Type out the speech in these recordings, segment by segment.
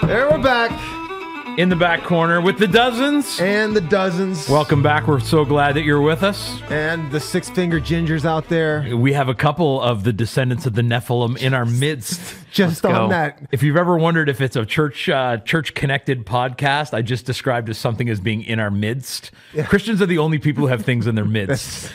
There we're back. In the back corner with the dozens. And the dozens. Welcome back. We're so glad that you're with us. And the six-finger gingers out there. We have a couple of the descendants of the Nephilim in our midst. Just on that. If you've ever wondered if it's a church-connected podcast, I just described as something as being in our midst. Yeah. Christians are the only people who have things in their midst.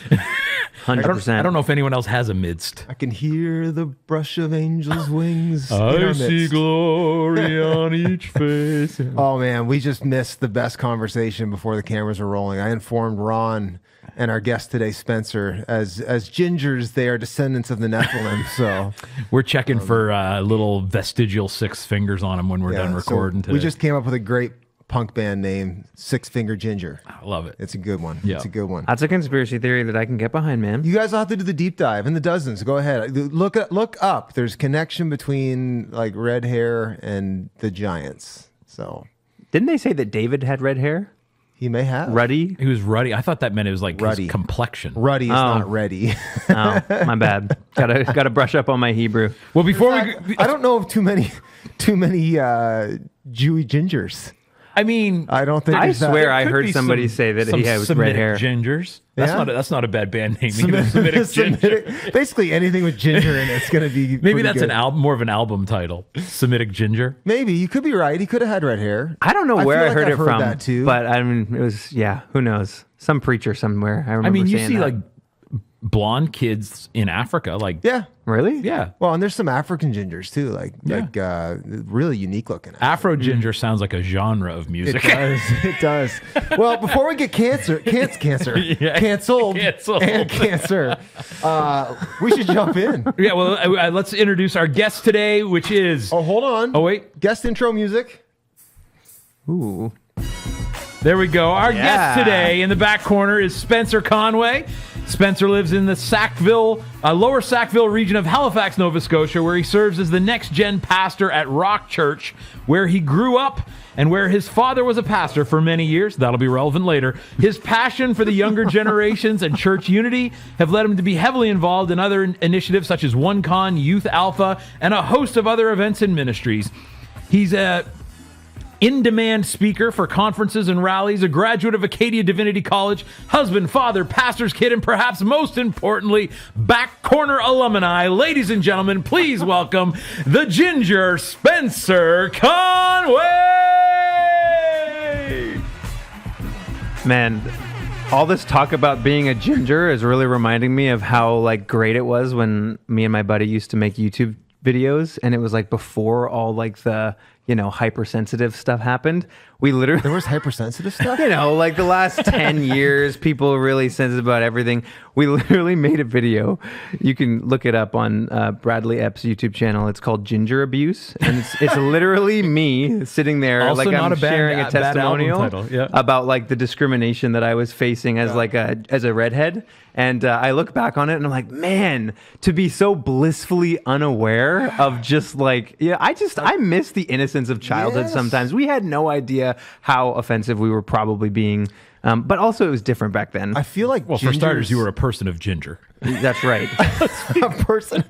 100%. I don't know if anyone else has a midst. I can hear the brush of angels' wings. I see glory on each face. Oh, man, we just missed the best conversation before the cameras were rolling. I informed Ron and our guest today, Spencer, as gingers, they are descendants of the Nephilim. So we're checking for little vestigial six fingers on them when we're done recording today. We just came up with a great punk band name, Six Finger Ginger. I love it. It's a good one. Yeah. It's a good one. That's a conspiracy theory that I can get behind, man. You guys will have to do the deep dive in the dozens. Go ahead. Look up. There's connection between like red hair and the giants. So didn't they say that David had red hair? He may have. Ruddy? He was ruddy. I thought that meant it was like ruddy. His complexion. Ruddy is not ready. Oh, my bad. Gotta brush up on my Hebrew. Well, before I don't know of too many Jewy gingers. I mean, I don't think. I swear I heard somebody say that he has red hair. Gingers. That's not a bad band name. Semitic ginger. Basically, anything with ginger in it's going to be. Maybe that's good. an album, more of an album title. Semitic ginger. Maybe you could be right. He could have had red hair. I don't know where I heard it from, that too. But I mean, it was who knows? Some preacher somewhere. I remember. You saying see that. like blonde kids in Africa, like really, yeah. Well, and there's some African gingers too, like really unique looking. Afro ginger sounds like a genre of music. It does. Well, before we get canceled, and cancer, we should jump in. Yeah. Well, let's introduce our guest today, which is. Oh, hold on. Oh, wait. Guest intro music. Ooh. There we go. Our guest today in the back corner is Spencer Conway. Spencer lives in the Lower Sackville region of Halifax, Nova Scotia, where he serves as the next-gen pastor at Rock Church, where he grew up and where his father was a pastor for many years. That'll be relevant later. His passion for the younger generations and church unity have led him to be heavily involved in other initiatives such as OneCon, Youth Alpha, and a host of other events and ministries. He's a in-demand speaker for conferences and rallies, a graduate of Acadia Divinity College, husband, father, pastor's kid, and perhaps most importantly, back corner alumni. Ladies and gentlemen, please welcome the Ginger, Spencer Conway! Man, all this talk about being a ginger is really reminding me of how like great it was when me and my buddy used to make YouTube videos, and it was like before all like the hypersensitive stuff happened. There was hypersensitive stuff? Like the last 10 years, people really sensitive about everything. We literally made a video. You can look it up on Bradley Epps' YouTube channel. It's called Ginger Abuse. And it's literally me sitting there also like I'm sharing a testimonial about like the discrimination that I was facing as as a redhead. And I look back on it and I'm like, man, to be so blissfully unaware of just like, I miss the innocence of childhood sometimes. We had no idea how offensive we were probably being. But also it was different back then. I feel like for starters, you were a person of ginger. That's right. a person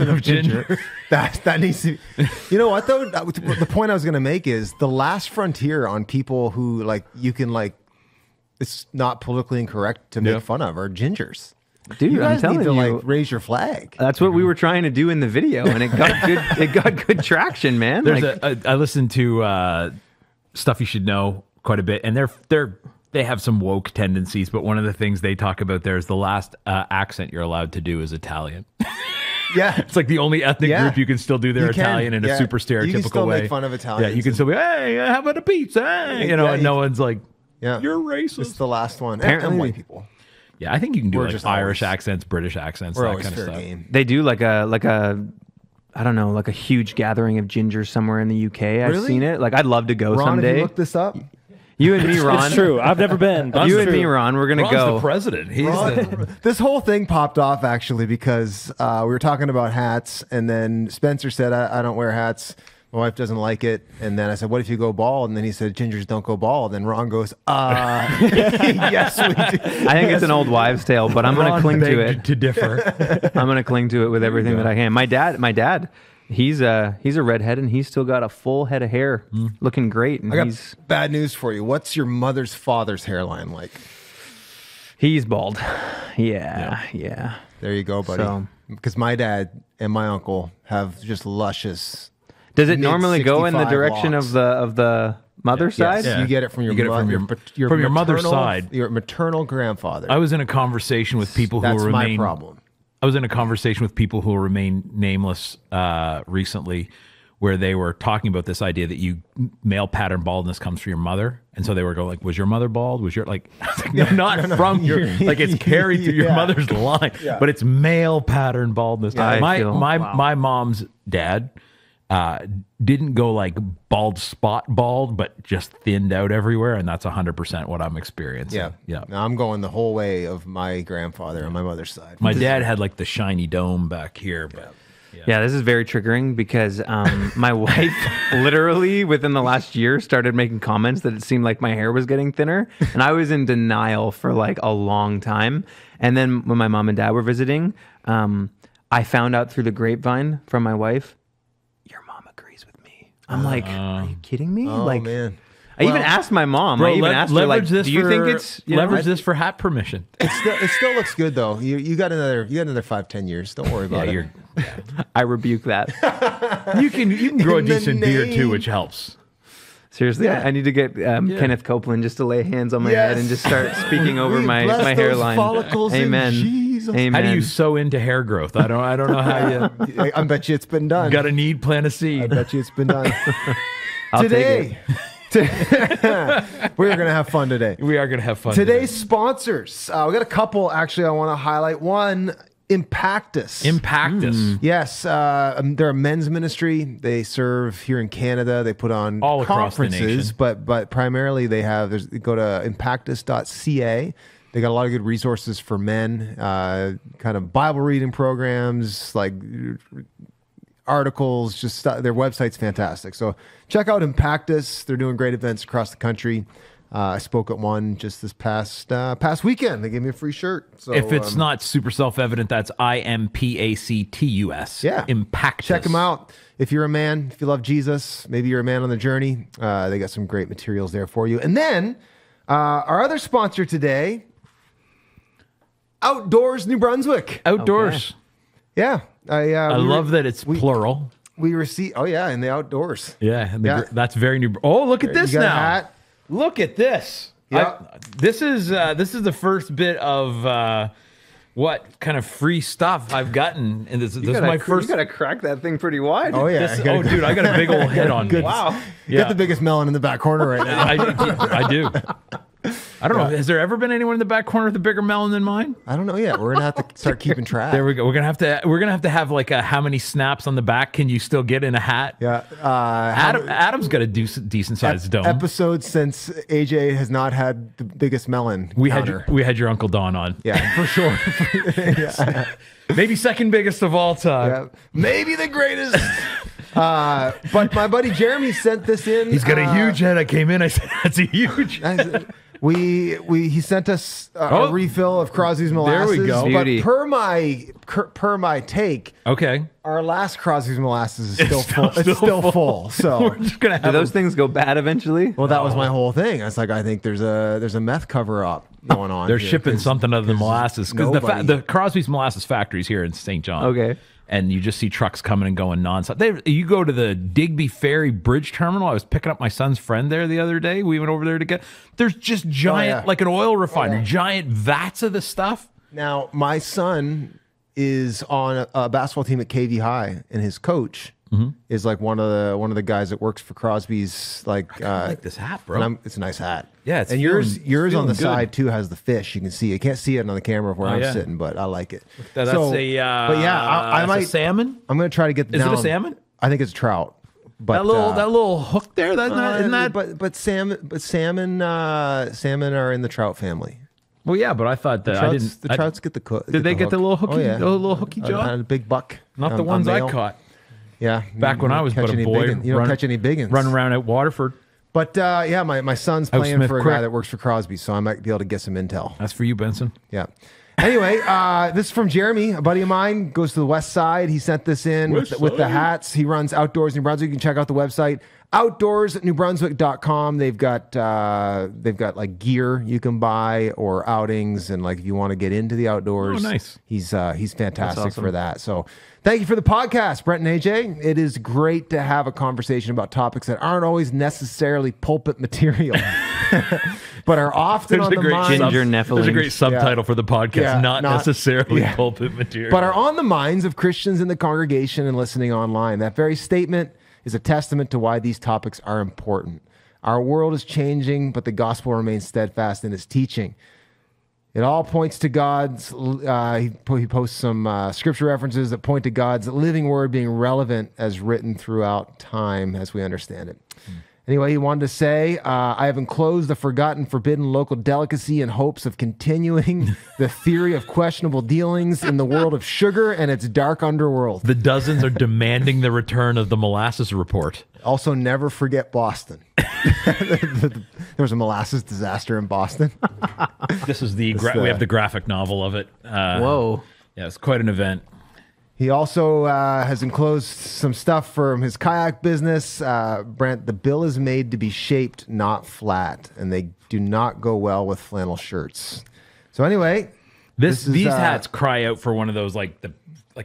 of ginger. That needs to be. You know what though? The point I was going to make is the last frontier on people who like you can like. It's not politically incorrect to make fun of are gingers. Dude, you guys I'm telling need to you, like raise your flag. That's what we were trying to do in the video, and it got good. It got good traction, man. I listened to Stuff You Should Know quite a bit, and they have some woke tendencies. But one of the things they talk about there is the last accent you're allowed to do is Italian. Yeah, it's like the only ethnic group you can still do their Italian in a super stereotypical way. You can still make fun of Italians. Yeah, you can still be, hey, how about a pizza? And no one's like. Yeah, you're racist. It's the last one. Apparently, and white people. Yeah, I think you can do like Irish accents, British accents, that kind of stuff. Game. They do like a I don't know, like a huge gathering of gingers somewhere in the UK. I've seen it. Like I'd love to go someday. Have you looked this up? You and me, Ron. It's true. I've never been. You and me, Ron. We're gonna go. The president. This whole thing popped off actually because we were talking about hats, and then Spencer said, "I don't wear hats. My wife doesn't like it." And then I said, "What if you go bald?" And then he said, "Gingers don't go bald." And Ron goes, yes, we do. I think it's an old wives' tale, but I'm going to cling to it. To differ. I'm going to cling to it with everything that I can. My dad He's a redhead, and he's still got a full head of hair, looking great. And I got bad news for you. What's your mother's father's hairline like? He's bald. Yeah. There you go, buddy. Because my dad and my uncle have just luscious. Does it normally go in the direction locks. of the mother's side? Yes, you get it from your your mother's side, your maternal grandfather. I was in a conversation with people who That's remain. my problem. I was in a conversation with people who will remain nameless recently, where they were talking about this idea that male pattern baldness comes from your mother, and so they were going like, "Was your mother bald? Was your like?" I was like, "No, not from your like it's carried through your mother's line, but it's male pattern baldness." Yeah, my mom's dad didn't go like spot bald, but just thinned out everywhere, and that's 100% what I'm experiencing. Yeah. Now I'm going the whole way of my grandfather on my mother's side. My dad had like the shiny dome back here, but. Yeah, this is very triggering because my wife literally within the last year started making comments that it seemed like my hair was getting thinner. And I was in denial for like a long time. And then when my mom and dad were visiting, I found out through the grapevine from my wife, your mom agrees with me. I'm like, are you kidding me? Oh, like, man. I even asked my mom. I even asked her, like, do you think it's leverage this for hat permission? It still looks good though. You got another 5-10 years. Don't worry about it. I rebuke that. You can grow a decent beard too, which helps. Seriously, I need to get Kenneth Copeland just to lay hands on my head and just start speaking over my hairline. Follicles Amen. Amen. How do you sew into hair growth? I don't know how you. I bet you it's been done. Got a need, plant a seed. I bet you it's been done. I'll Today. We're going to have fun today. We are going to have fun. Today's sponsors. We got a couple, actually, I want to highlight. One, Impactus. Yes. They're a men's ministry. They serve here in Canada. They put on all across conferences, the nation. But primarily they have, go to impactus.ca. They got a lot of good resources for men, kind of Bible reading programs, like articles, just stuff. Their website's fantastic. So check out Impactus. They're doing great events across the country. I spoke at one just this past weekend. They gave me a free shirt. So if it's not super self-evident, that's IMPACTUS. Yeah. Impactus. Check them out. If you're a man, if you love Jesus, maybe you're a man on the journey, they got some great materials there for you. And then our other sponsor today, Outdoors New Brunswick. Outdoors. Okay. Yeah. I love that it's plural. We receive. Oh yeah, in the outdoors. Yeah, that's very new. Oh, look at this you got now. A hat. Look at this. Yeah. This is the first bit of what kind of free stuff I've gotten, and this is my first. You got to crack that thing pretty wide. Oh yeah. Dude, I got a big old head on me. Wow. You got the biggest melon in the back corner right now. I do. I don't know. Has there ever been anyone in the back corner with a bigger melon than mine? I don't know yet. We're gonna have to start keeping track. There we go. We're gonna have to have like a how many snaps on the back can you still get in a hat? Yeah. Adam's got a decent sized dome. Episodes since AJ has not had the biggest melon. We had your Uncle Don on. Yeah, for sure. Maybe second biggest of all time. Yeah. Maybe the greatest. But my buddy Jeremy sent this in. He's got a huge head. I came in. I said, "That's a huge." He sent us a refill of Crosby's molasses. There we go. But Beauty. per my take, Okay. our last Crosby's molasses is still full. It's still full. So We're just gonna Do have those things go bad eventually? well, that was my whole thing. I was like, I think there's a meth cover up going on. They're here, shipping 'cause something other than molasses because nobody- the Crosby's molasses factory is here in St. John. Okay. And you just see trucks coming and going nonstop. You go to the Digby Ferry Bridge Terminal. I was picking up my son's friend there the other day. We went over there to get. There's just giant, like an oil refinery, giant vats of the stuff. Now, my son is on a basketball team at KV High, and his coach is like one of the guys that works for Crosby's. Like, I like this hat, bro. and it's a nice hat. Yeah, it's and yours feeling on the good. side too has the fish. You can see. I can't see it on the camera where I'm yeah. sitting, but I like it. That's So, but yeah, I that's might a salmon. I'm gonna try to get. Is it a salmon? I think it's a trout. But That little hook there. Isn't that? But salmon are in the trout family. Well, yeah, but I thought that I didn't. The trouts get the cook. Did they get the little hooky? Oh, yeah. The little hooky jaw? A big buck. Not the ones I male. caught Yeah, back when I was but a boy. You don't catch any big ones. Running around at Waterford. But my son's Out playing Smith for a Creek. guy that works for Crosby, so I might be able to get some intel. That's for you, Benson. Yeah. Anyway, this is from Jeremy, a buddy of mine, goes to the west side. He sent this in with the hats. He runs Outdoors New Brunswick. You can check out the website, outdoorsnewbrunswick.com. They've got like gear you can buy or outings, and like if you want to get into the outdoors. Oh, nice. He's fantastic for that. So thank you for the podcast, Brent and AJ. It is great to have a conversation about topics that aren't always necessarily pulpit material. But are often on the minds. There's a great subtitle for the podcast, not necessarily pulpit material. But are on the minds of Christians in the congregation and listening online. That very statement is a testament to why these topics are important. Our world is changing, but the gospel remains steadfast in its teaching. It all points to God's, he posts some scripture references that point to God's living word being relevant as written throughout time as we understand it. Anyway, he wanted to say, I have enclosed the forgotten, forbidden local delicacy in hopes of continuing the theory of questionable dealings in the world of sugar and its dark underworld. The dozens are demanding the return of the molasses report. Also, never forget Boston. There was a molasses disaster in Boston. This is we have the graphic novel of it. Whoa. Yeah, it's quite an event. He also has enclosed some stuff from his kayak business. Brent, the bill is made to be shaped, not flat, and they do not go well with flannel shirts. So anyway, these hats cry out for one of those like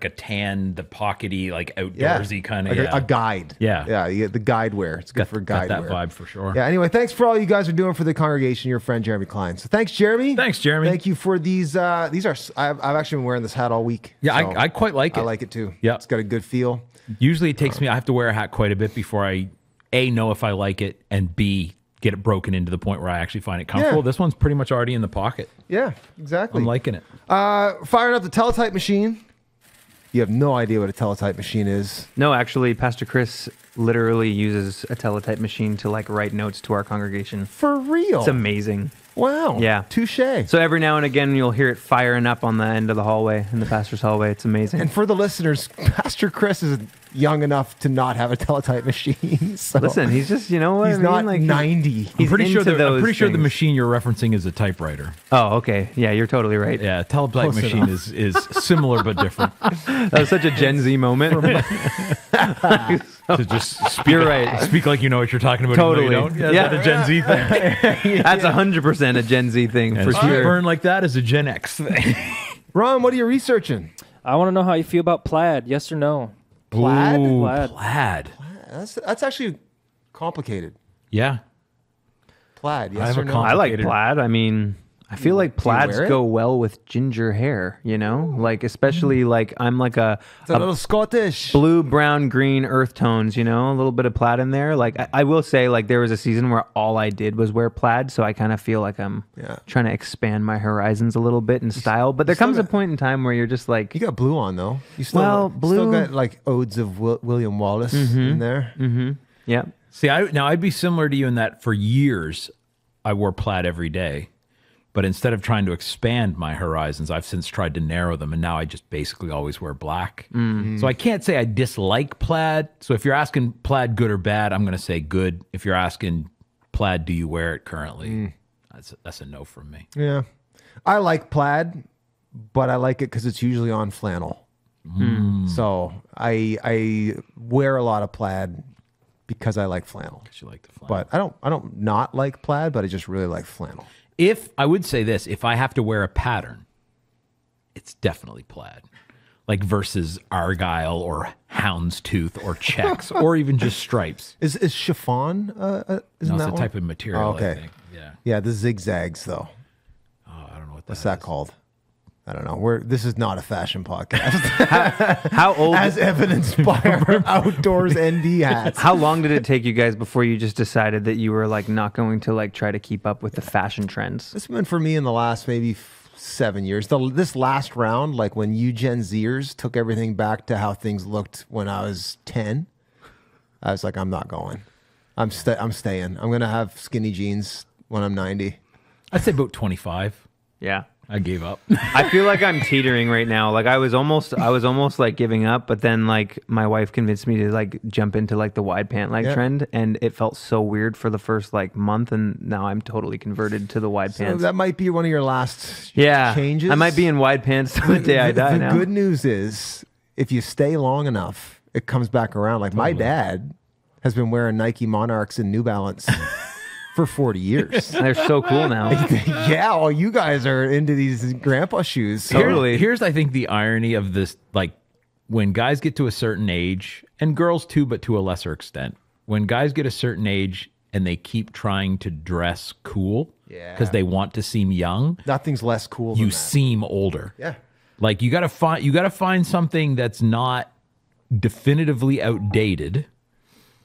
a tan, the pockety, like outdoorsy kind of a guide. Yeah, you get the guide wear. It's good for guide that wear. vibe for sure. Yeah. Anyway, thanks for all you guys are doing for the congregation. Your friend Jeremy Klein. So thanks, Jeremy. Thanks, Jeremy. Thank you for these. These are. I've actually been wearing this hat all week. Yeah, so I quite like it. I like it too. Yeah, it's got a good feel. Usually, it takes me. I have to wear a hat quite a bit before I know if I like it, and B, get it broken into the point where I actually find it comfortable. Yeah. This one's pretty much already in the pocket. Yeah, exactly. I'm liking it. Firing up the teletype machine. You have no idea what a teletype machine is. No, actually, Pastor Chris literally uses a teletype machine to like write notes to our congregation. For real? It's amazing. Wow. Yeah. Touche. So every now and again, you'll hear it firing up on the end of the hallway, in the pastor's hallway. It's amazing. And for the listeners, Pastor Chris is young enough to not have a teletype machine. So listen, he's just, you know what he's I mean? not like 90. I'm pretty sure those the things. machine you're referencing is a typewriter. Oh, okay. Yeah, you're totally right. Yeah, a teletype machine is similar but different. That was such a Gen Z moment. To just speak, You're right. Speak like you know what you're talking about. Totally. Even though you don't. Yeah, is that a Gen Z thing? That's 100% a Gen Z thing, for Speak sure. burn like that is a Gen X thing. Ron, what are you researching? I want to know how you feel about plaid. Yes or no? Plaid? Ooh, Plaid. plaid. That's actually complicated. Yeah. Plaid, I yes have or a no? I like complicated. plaid. I mean, I feel like plaids wear it? go well with ginger hair, you know? Like, especially like I'm like It's a little Scottish. blue, brown, green earth tones, you know, a little bit of plaid in there. Like I will say, like there was a season where all I did was wear plaid, so I kind of feel like I'm trying to expand my horizons a little bit in style. But there comes a point in time where you're just like, You got blue on though. You still Well, still blue- got like odes of William Wallace in there. yeah, See, I'd be similar to you in that for years I wore plaid every day. But instead of trying to expand my horizons, I've since tried to narrow them, and now I just basically always wear black. So I can't say I dislike plaid. So if you're asking plaid good or bad, I'm going to say good. If you're asking plaid, do you wear it currently? That's a no from me. Yeah. I like plaid, but I like it because it's usually on flannel. So I wear a lot of plaid because I like flannel. You like the flannel. But I don't not like plaid, but I just really like flannel. If I would say this, if I have to wear a pattern, it's definitely plaid. Like versus argyle or houndstooth or checks or even just stripes. Is chiffon? Isn't No, it's that a one? type of material, Oh, okay. I think. Yeah. Yeah, the zigzags though. Oh, I don't know what What's that called? I don't know. This is not a fashion podcast, how old? as evidenced by our outdoors ND hats. How long did it take you guys before you just decided that you were like not going to like try to keep up with the fashion trends? This has been for me in the last maybe 7 years. This last round, like when you Gen Zers took everything back to how things looked when I was 10, I was like, I'm not going. I'm staying. I'm gonna have skinny jeans when I'm 90. I'd say about 25. Yeah. I gave up. I feel like I'm teetering right now. Like I was almost like giving up, but then like my wife convinced me to like jump into like the wide pant leg trend, and it felt so weird for the first like month, and now I'm totally converted to the wide pants. That might be one of your last changes. I might be in wide pants till the day I die now. The good news is, if you stay long enough, it comes back around. Like my dad has been wearing Nike Monarchs and New Balance for 40 years. They're so cool now. Yeah, all you guys are into these grandpa shoes. Totally. Here's, I think, the irony of this, like, when guys get to a certain age, and girls too, but to a lesser extent, when guys get a certain age and they keep trying to dress cool because they want to seem young, Nothing's less cool than you that. seem older. Yeah. Like, you gotta find something that's not definitively outdated,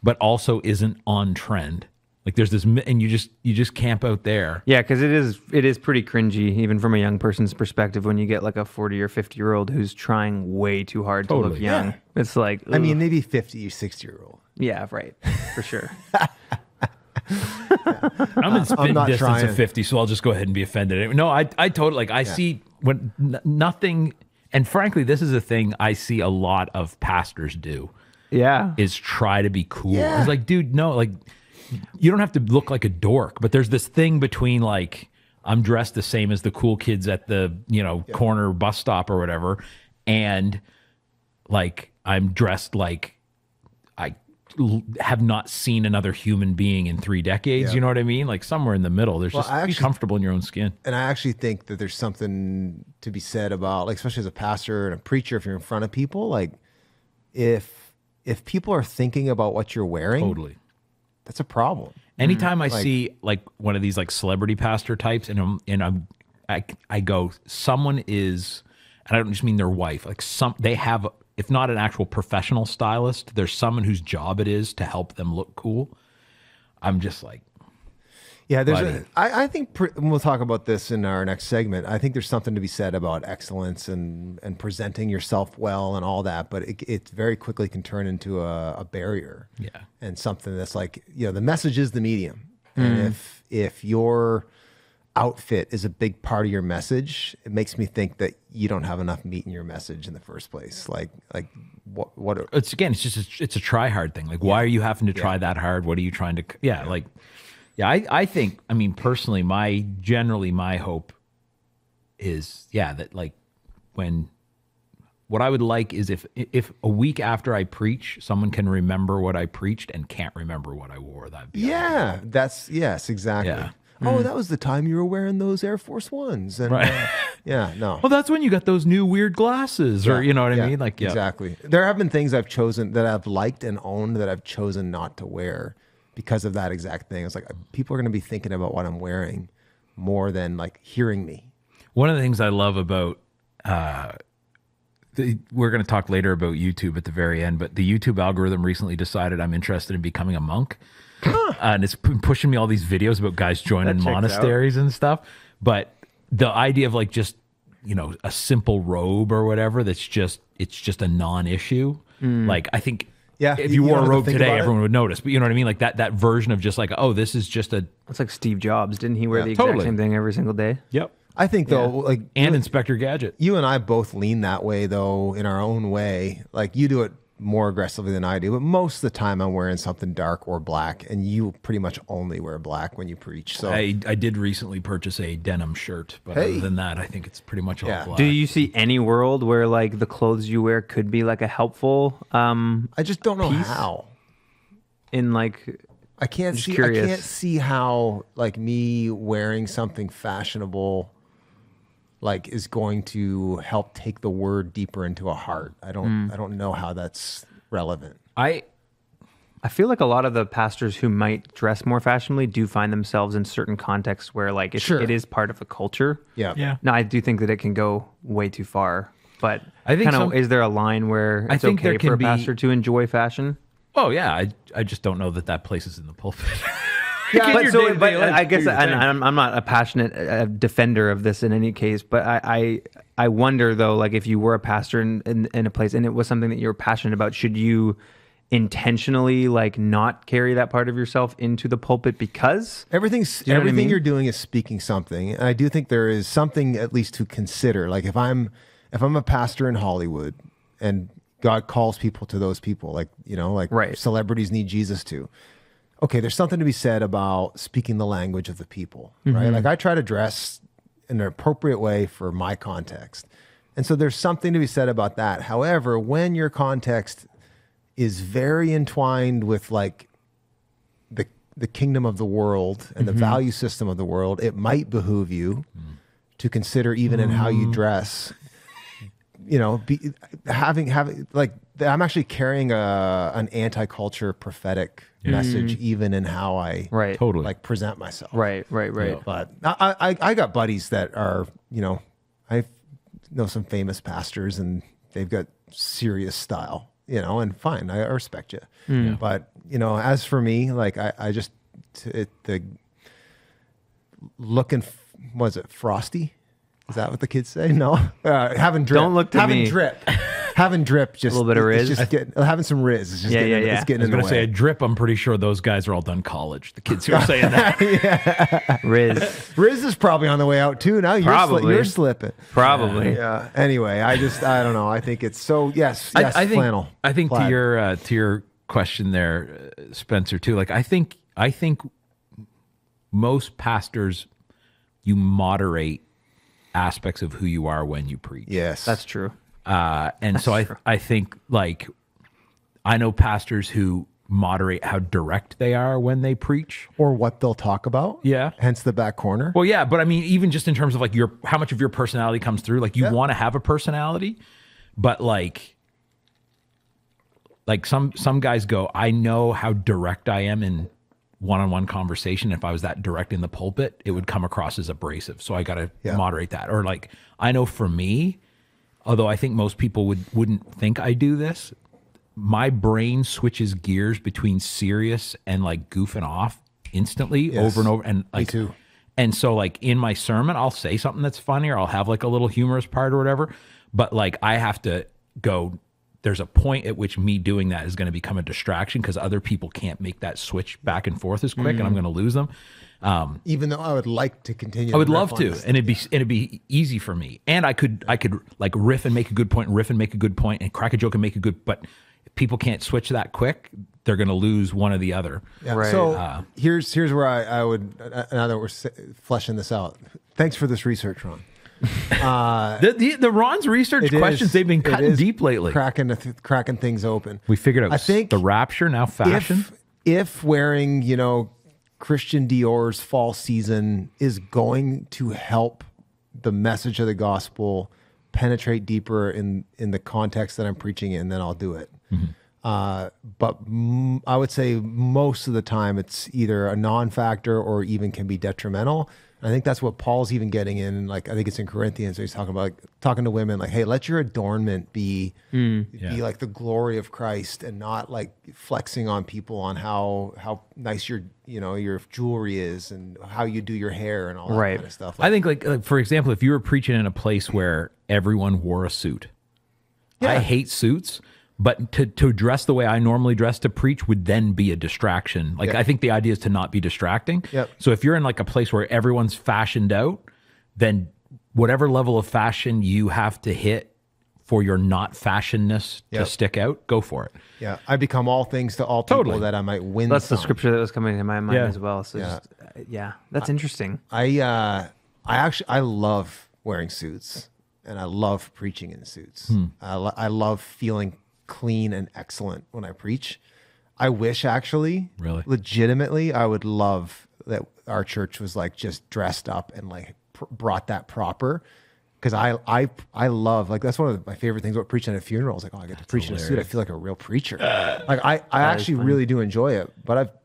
but also isn't on trend. Like there's this, and you just camp out there. Yeah, because it is pretty cringy, even from a young person's perspective, when you get like a 40 or 50-year-old who's trying way too hard to look young. Yeah. It's like, ugh. I mean, maybe 50 or 60-year-old. Yeah, right, for sure. I'm in spitting not distance trying. of 50, so I'll just go ahead and be offended. No, I totally, like, I see when nothing, and frankly, this is a thing I see a lot of pastors do. Yeah. Is try to be cool. Yeah. It's like, dude, no, like, you don't have to look like a dork, but there's this thing between like, I'm dressed the same as the cool kids at the, corner bus stop or whatever, and like, I'm dressed like I have not seen another human being in 3 decades. Yeah. You know what I mean? Like somewhere in the middle. There's be comfortable in your own skin. And I actually think that there's something to be said about, like, especially as a pastor and a preacher, if you're in front of people, like, if people are thinking about what you're wearing, Totally. that's a problem. Anytime I see like one of these like celebrity pastor types, I go, someone is, and I don't just mean their wife, like they have, if not an actual professional stylist, there's someone whose job it is to help them look cool. I'm just like, Yeah, I think and we'll talk about this in our next segment. I think there's something to be said about excellence and presenting yourself well and all that, but it very quickly can turn into a barrier. Yeah. And something that's like, the message is the medium. And if your outfit is a big part of your message, it makes me think that you don't have enough meat in your message in the first place. Like what it's it's a try hard thing. Like, why are you having to try that hard? What are you trying to, I think, I mean, personally, my hope is, that like what I would like is if a week after I preach, someone can remember what I preached and can't remember what I wore. That'd be yes, exactly. Yeah. Oh, that was the time you were wearing those Air Force Ones. And, Right. no. Well, that's when you got those new weird glasses, or you know what I mean? Like, exactly. There have been things I've chosen that I've liked and owned that I've chosen not to wear because of that exact thing. It's like people are going to be thinking about what I'm wearing more than like hearing me. One of the things I love about, we're going to talk later about YouTube at the very end, but the YouTube algorithm recently decided I'm interested in becoming a monk. And it's pushing me all these videos about guys joining monasteries and stuff. But the idea of like just, a simple robe or whatever, it's just a non-issue. Like, I think if you wore a robe today, everyone would notice. But you know what I mean? Like that version of just like, oh, this is just a... It's like Steve Jobs. Didn't he wear the exact same thing every single day? Yep. I think though, and Inspector Gadget. You and I both lean that way though, in our own way. Like you do it more aggressively than I do, but most of the time I'm wearing something dark or black, and you pretty much only wear black when you preach. So I did recently purchase a denim shirt, but other than that, I think it's pretty much all black. Do you see any world where like the clothes you wear could be like a helpful I just don't know how. In like I can't see how like me wearing something fashionable like is going to help take the word deeper into a heart. I don't know how that's relevant. I feel like a lot of the pastors who might dress more fashionably do find themselves in certain contexts where like it is part of a culture. Yeah. No, I do think that it can go way too far. But I think is there a line where it's okay for a pastor to enjoy fashion? Oh yeah, I just don't know that places in the pulpit. Yeah, but I guess I'm not a passionate defender of this in any case, but I wonder though, like if you were a pastor in a place and it was something that you were passionate about, should you intentionally like not carry that part of yourself into the pulpit because everything you know what I mean? you're doing is speaking something. And I do think there is something at least to consider. Like if I'm a pastor in Hollywood and God calls people to those people, like, you know, like right. celebrities need Jesus too. Okay, there's something to be said about speaking the language of the people, right? Like I try to dress in an appropriate way for my context. And so there's something to be said about that. However, when your context is very entwined with like the kingdom of the world and the value system of the world, it might behoove you to consider even in how you dress, you know, having like, I'm actually carrying an anti-culture prophetic message even in how I totally like present myself. Right. Yeah. But I got buddies that are, you know, I know some famous pastors and they've got serious style. You know, and fine, I respect you. But, you know, as for me, like I just, was it frosty? Is that what the kids say? No. Having drip. Don't look to having me. Drip. Having drip. Just a little bit of Riz. Having some Riz. It's just it's getting in the way. I was going to say a drip. I'm pretty sure those guys are all done college. The kids who are saying that. Riz. Riz is probably on the way out too. Now you're slipping. Probably. Yeah. Anyway, I don't know. I think it's so, yes, I think, flannel. I think plaid. to your question there, Spencer, too, like I think most pastors, you moderate aspects of who you are when you preach. Yes. That's true. I think like I know pastors who moderate how direct they are when they preach or what they'll talk about. Yeah. Hence the back corner. Well, yeah, but I mean, even just in terms of like how much of your personality comes through, like you want to have a personality, but like some guys go, I know how direct I am in one-on-one conversation. If I was that direct in the pulpit, it would come across as abrasive. So I got to moderate that. Or like, I know for me, although I think most people wouldn't think I do this, my brain switches gears between serious and like goofing off instantly over and over. And like, me too. And so like in my sermon, I'll say something that's funny or I'll have like a little humorous part or whatever. But like I have to go, there's a point at which me doing that is going to become a distraction because other people can't make that switch back and forth as quick and I'm going to lose them. Even though I would like to continue. I would love to, and it'd be easy for me. And I could like riff and make a good point, and crack a joke and make a good, but if people can't switch that quick, they're going to lose one or the other. Yeah. Right. So here's where I would, now that we're fleshing this out, thanks for this research, Ron. The Ron's research questions, they've been cutting deep lately. Cracking things open. We figured out I think the rapture, now fashion. If wearing, you know, Christian Dior's fall season is going to help the message of the gospel penetrate deeper in the context that I'm preaching in, then I'll do it. But I would say most of the time it's either a non-factor or even can be detrimental. I think that's what Paul's even getting in. Like, I think it's in Corinthians where he's talking about talking to women like, hey, let your adornment be like the glory of Christ and not like flexing on people on how nice your jewelry is and how you do your hair and all that kind of stuff. I think like for example, if you were preaching in a place where everyone wore a suit, I hate suits. But to dress the way I normally dress to preach would then be a distraction. Like, I think the idea is to not be distracting. Yep. So if you're in like a place where everyone's fashioned out, then whatever level of fashion you have to hit for your not fashionness to stick out, go for it. Yeah, I become all things to all people that I might win. That's some. the scripture that was coming to my mind as well. So that's interesting. I love wearing suits and I love preaching in suits. I love feeling clean and excellent when I preach. I wish actually, legitimately, I would love that our church was like just dressed up and like brought that proper. Because I love, like, that's one of my favorite things about preaching at a funeral. Is like, oh, I get to preach in a suit. I feel like a real preacher. Like I actually really do enjoy it. But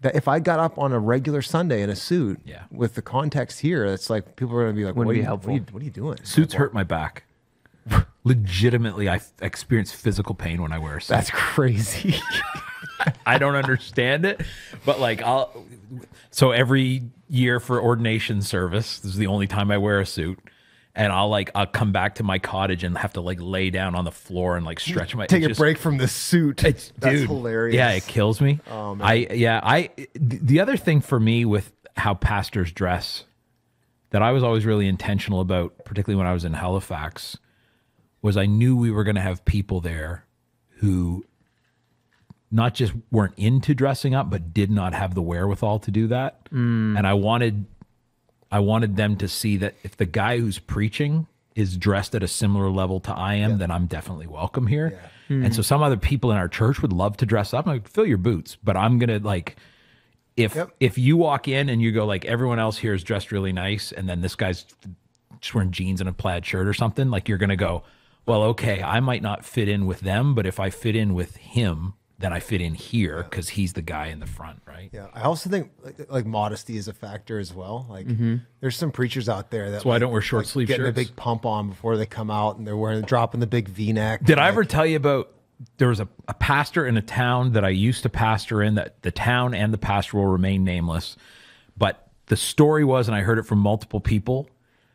if I got up on a regular Sunday in a suit with the context here, it's like people are going to be like, what are you doing? Suits hurt my back. Legitimately, I experience physical pain when I wear a suit. That's crazy. I don't understand it, but like so every year for ordination service, this is the only time I wear a suit. and I'll come back to my cottage and have to like lay down on the floor and like stretch my take a break from the suit. That's hilarious. Yeah, it kills me. Oh, man. The other thing for me with how pastors dress that I was always really intentional about, particularly when I was in Halifax, was I knew we were going to have people there who not just weren't into dressing up, but did not have the wherewithal to do that. And I wanted them to see that if the guy who's preaching is dressed at a similar level to I am, then I'm definitely welcome here. Yeah. And so some other people in our church would love to dress up. I'm like, fill your boots, but I'm going to like, if you walk in and you go like, everyone else here is dressed really nice, and then this guy's just wearing jeans and a plaid shirt or something, like you're going to go, well, okay, I might not fit in with them, but if I fit in with him, then I fit in here because he's the guy in the front, right? Yeah, I also think like modesty is a factor as well. Like there's some preachers out there that's why I don't wear short sleeve getting shirts. a big pump on before they come out, and they're dropping the big V-neck. Did I ever tell you about? There was a pastor in a town that I used to pastor in. That the town and the pastor will remain nameless, but the story was, and I heard it from multiple people,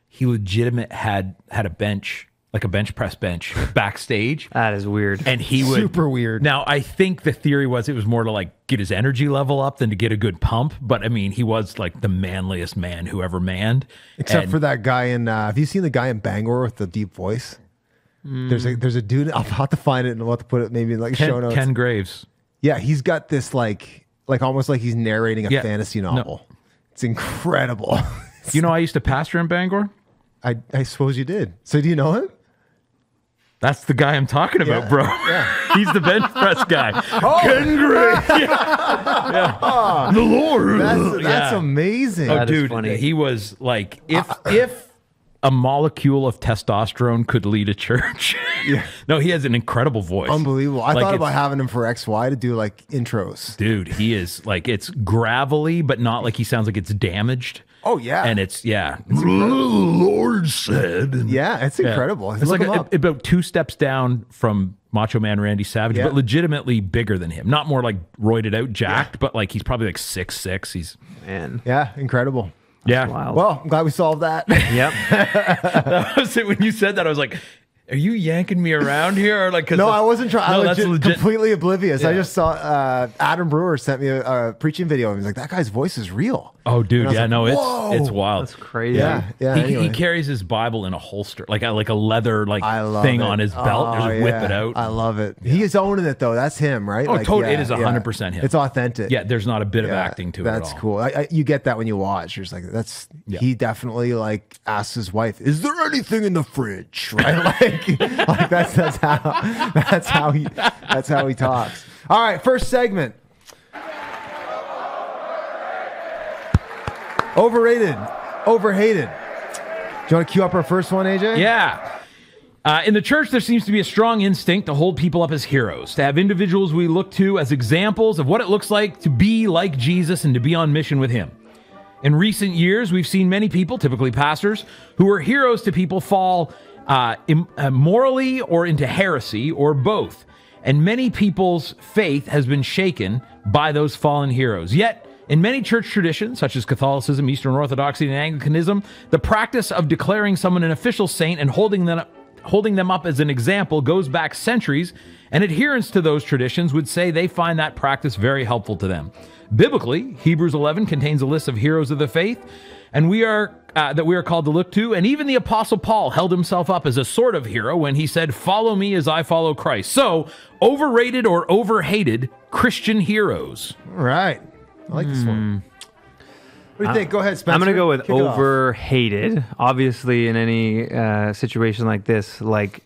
he legitimate had a bench. Like a bench press bench backstage. That is weird. And he would super weird. Now I think the theory was it was more to like get his energy level up than to get a good pump. But I mean, he was like the manliest man who ever manned. Except for that guy in. Have you seen the guy in Bangor with the deep voice? There's a dude. I'll have to find it and we'll have to put it maybe in like show notes. Ken Graves. Yeah, he's got this like almost like he's narrating a fantasy novel. No. It's incredible. You know, I used to pastor in Bangor. I suppose you did. So do you know him? That's the guy I'm talking about, bro. Yeah. He's the bench press guy. Ken Graves. The Lord. That's amazing. Oh, dude, funny. He was like, if a molecule of testosterone could lead a church. No, he has an incredible voice. Unbelievable. I thought about having him for XY to do like intros. Dude, he is like, it's gravelly, but not like he sounds like it's damaged. Oh, yeah. And it's the Lord said. Yeah, it's incredible. It's like about 2 steps down from Macho Man Randy Savage, but legitimately bigger than him. Not more like roided out, jacked, but like he's probably like 6'6". He's Yeah, incredible. Yeah. Wild. Well, I'm glad we solved that. Yep. That was it. When you said that, I was like, are you yanking me around here? Or like, no, I wasn't trying. No, I was legit completely oblivious. Yeah. I just saw Adam Brewer sent me a preaching video, and he was like, that guy's voice is real. Oh, dude. Yeah, like, no, whoa. it's wild. That's crazy. Yeah. Anyway. He carries his Bible in a holster, like a leather thing on his belt. Just whip it out. I love it. He is owning it, though. That's him, right? Oh, totally. It is 100% him. It's authentic. Yeah, there's not a bit of acting to it at all. That's cool. You get that when you watch. You're just like, he definitely like asks his wife, is there anything in the fridge? Right? like that's how he talks. All right, first segment. Overrated, overhated. Do you want to cue up our first one, AJ? Yeah. In the church, there seems to be a strong instinct to hold people up as heroes, to have individuals we look to as examples of what it looks like to be like Jesus and to be on mission with him. In recent years, we've seen many people, typically pastors, who are heroes to people fall morally or into heresy or both. And many people's faith has been shaken by those fallen heroes. Yet, in many church traditions, such as Catholicism, Eastern Orthodoxy, and Anglicanism, the practice of declaring someone an official saint and holding them up as an example goes back centuries, and adherents to those traditions would say they find that practice very helpful to them. Biblically, Hebrews 11 contains a list of heroes of the faith, and we are called to look to, and even the Apostle Paul held himself up as a sort of hero when he said, "Follow me as I follow Christ." So, overrated or overhated Christian heroes. All right. I like this one. What do you think? Go ahead, Spencer. I'm going to go with overhated. Obviously, in any situation like this, like,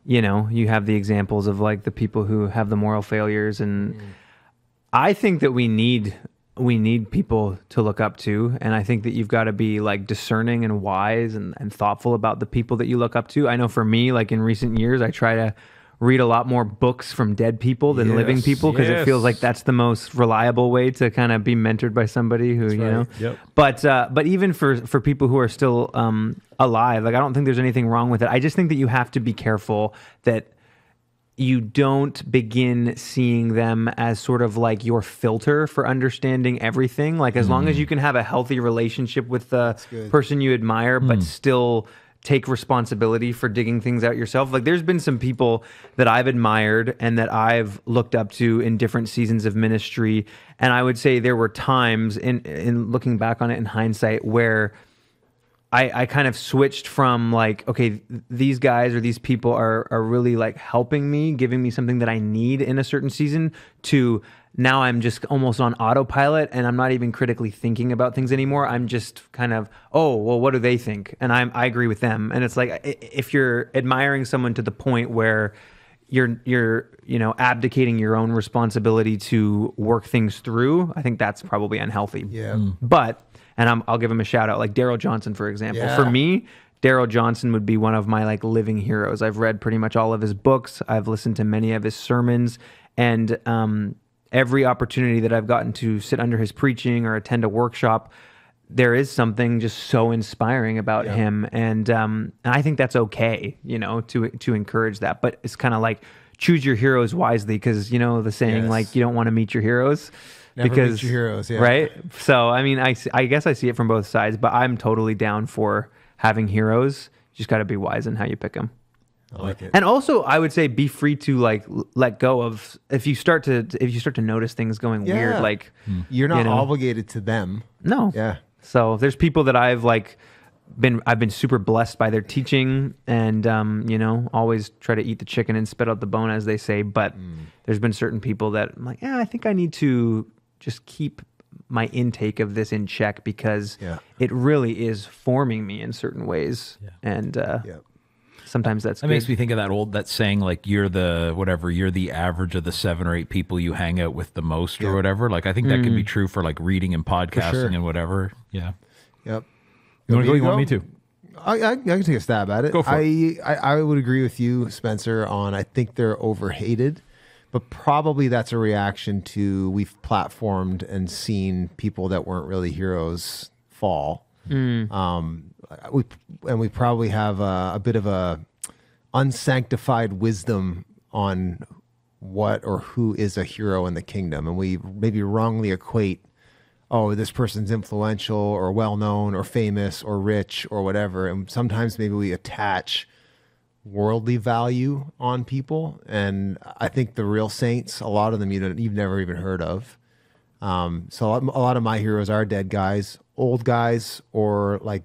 you know, you have the examples of like the people who have the moral failures, and I think that we need people to look up to, and I think that you've got to be like discerning and wise and thoughtful about the people that you look up to. I know for me, like in recent years, I try to read a lot more books from dead people than living people, because it feels like that's the most reliable way to kind of be mentored by somebody who, know. Yep. But even for people who are still alive, like I don't think there's anything wrong with it. I just think that you have to be careful that you don't begin seeing them as sort of like your filter for understanding everything. Like as long as you can have a healthy relationship with the person you admire, but still take responsibility for digging things out yourself. Like there's been some people that I've admired and that I've looked up to in different seasons of ministry. And I would say there were times in looking back on it in hindsight where I kind of switched from like, okay, these guys or these people are really like helping me, giving me something that I need in a certain season, to now I'm just almost on autopilot and I'm not even critically thinking about things anymore. I'm just kind of, oh, well, what do they think? And I agree with them. And it's like, if you're admiring someone to the point where you're abdicating your own responsibility to work things through, I think that's probably unhealthy. Yeah. But, and I'll give him a shout out, like Daryl Johnson, for example. Yeah. For me, Daryl Johnson would be one of my like living heroes. I've read pretty much all of his books. I've listened to many of his sermons, and every opportunity that I've gotten to sit under his preaching or attend a workshop, there is something just so inspiring about him. And I think that's okay, to encourage that. But it's kind of like choose your heroes wisely, because, the saying, like, you don't want to meet your heroes. Never because meet your heroes, yeah. Right? So, I mean, I guess I see it from both sides, but I'm totally down for having heroes. You just got to be wise in how you pick them. I like it. And also, I would say be free to like let go of if you start to notice things going weird, like you're not obligated to them. No. Yeah. So there's people that I've been super blessed by their teaching, and always try to eat the chicken and spit out the bone, as they say. But there's been certain people that I'm like, I think I need to just keep my intake of this in check, because it really is forming me in certain ways. Yeah. And sometimes that makes me think of that saying, like, you're the average of the 7 or 8 people you hang out with the most, or whatever. Like, I think that can be true for like reading and podcasting and whatever. Yeah. Yep. You want to go? You want me to? I can take a stab at it. Go for it. I would agree with you, Spencer, on I think they're overhated, but probably that's a reaction to we've platformed and seen people that weren't really heroes fall. We probably have a bit of a unsanctified wisdom on what or who is a hero in the kingdom, and we maybe wrongly equate, oh, this person's influential or well-known or famous or rich or whatever. And sometimes maybe we attach worldly value on people. And I think the real saints, a lot of them you've never even heard of. So a lot of my heroes are dead guys, old guys, or like,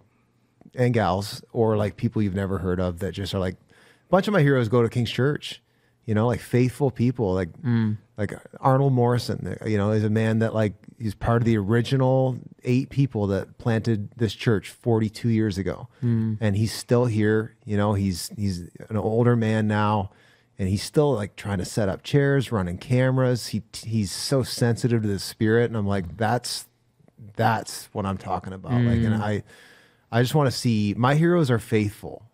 and gals, or like people you've never heard of that just are like, a bunch of my heroes go to King's Church, like faithful people, like Arnold Morrison, is a man that like, he's part of the original 8 people that planted this church 42 years ago. And he's still here. He's an older man now, and he's still like trying to set up chairs, running cameras. He's so sensitive to the Spirit. And I'm like, that's what I'm talking about. Like, and I just want to see my heroes are faithful.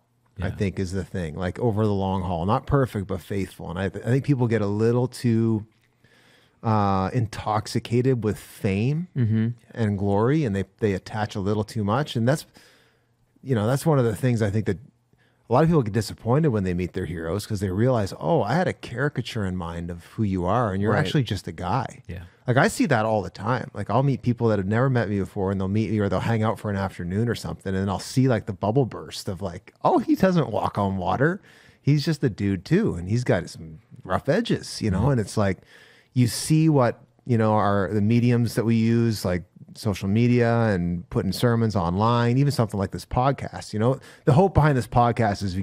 I think is the thing, like over the long haul, not perfect, but faithful. And I think people get a little too intoxicated with fame and glory, and they attach a little too much. And that's one of the things I think that a lot of people get disappointed when they meet their heroes, because they realize, oh, I had a caricature in mind of who you are, and you're actually just a guy. Yeah. Like, I see that all the time. Like, I'll meet people that have never met me before, and they'll meet me, or they'll hang out for an afternoon or something, and I'll see like the bubble burst of like, oh, he doesn't walk on water. He's just a dude too, and he's got some rough edges, and it's like, you see what, are the mediums that we use, like social media and putting sermons online, even something like this podcast. The hope behind this podcast is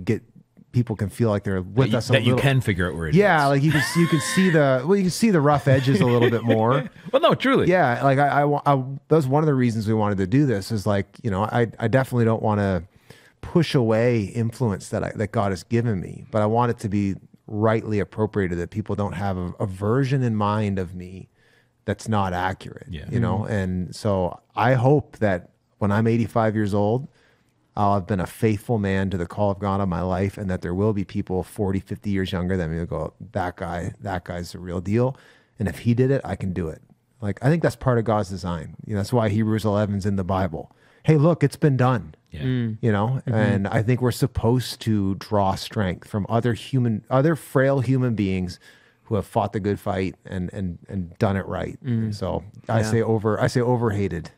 people can feel like they're with us. You can figure out where it is. Yeah, like you can see the rough edges a little bit more. Well, no, truly. Yeah, like I that was one of the reasons we wanted to do this. Is like, I definitely don't want to push away influence that God has given me, but I want it to be rightly appropriated, that people don't have a version in mind of me that's not accurate. Yeah. And so I hope that when I'm 85 years old, I'll have been a faithful man to the call of God on my life, and that there will be people 40, 50 years younger than me who go, that guy's the real deal. And if he did it, I can do it. Like, I think that's part of God's design. That's why Hebrews 11's in the Bible. Hey, look, it's been done. Yeah. And I think we're supposed to draw strength from other frail human beings who have fought the good fight and done it right. So I say overhated.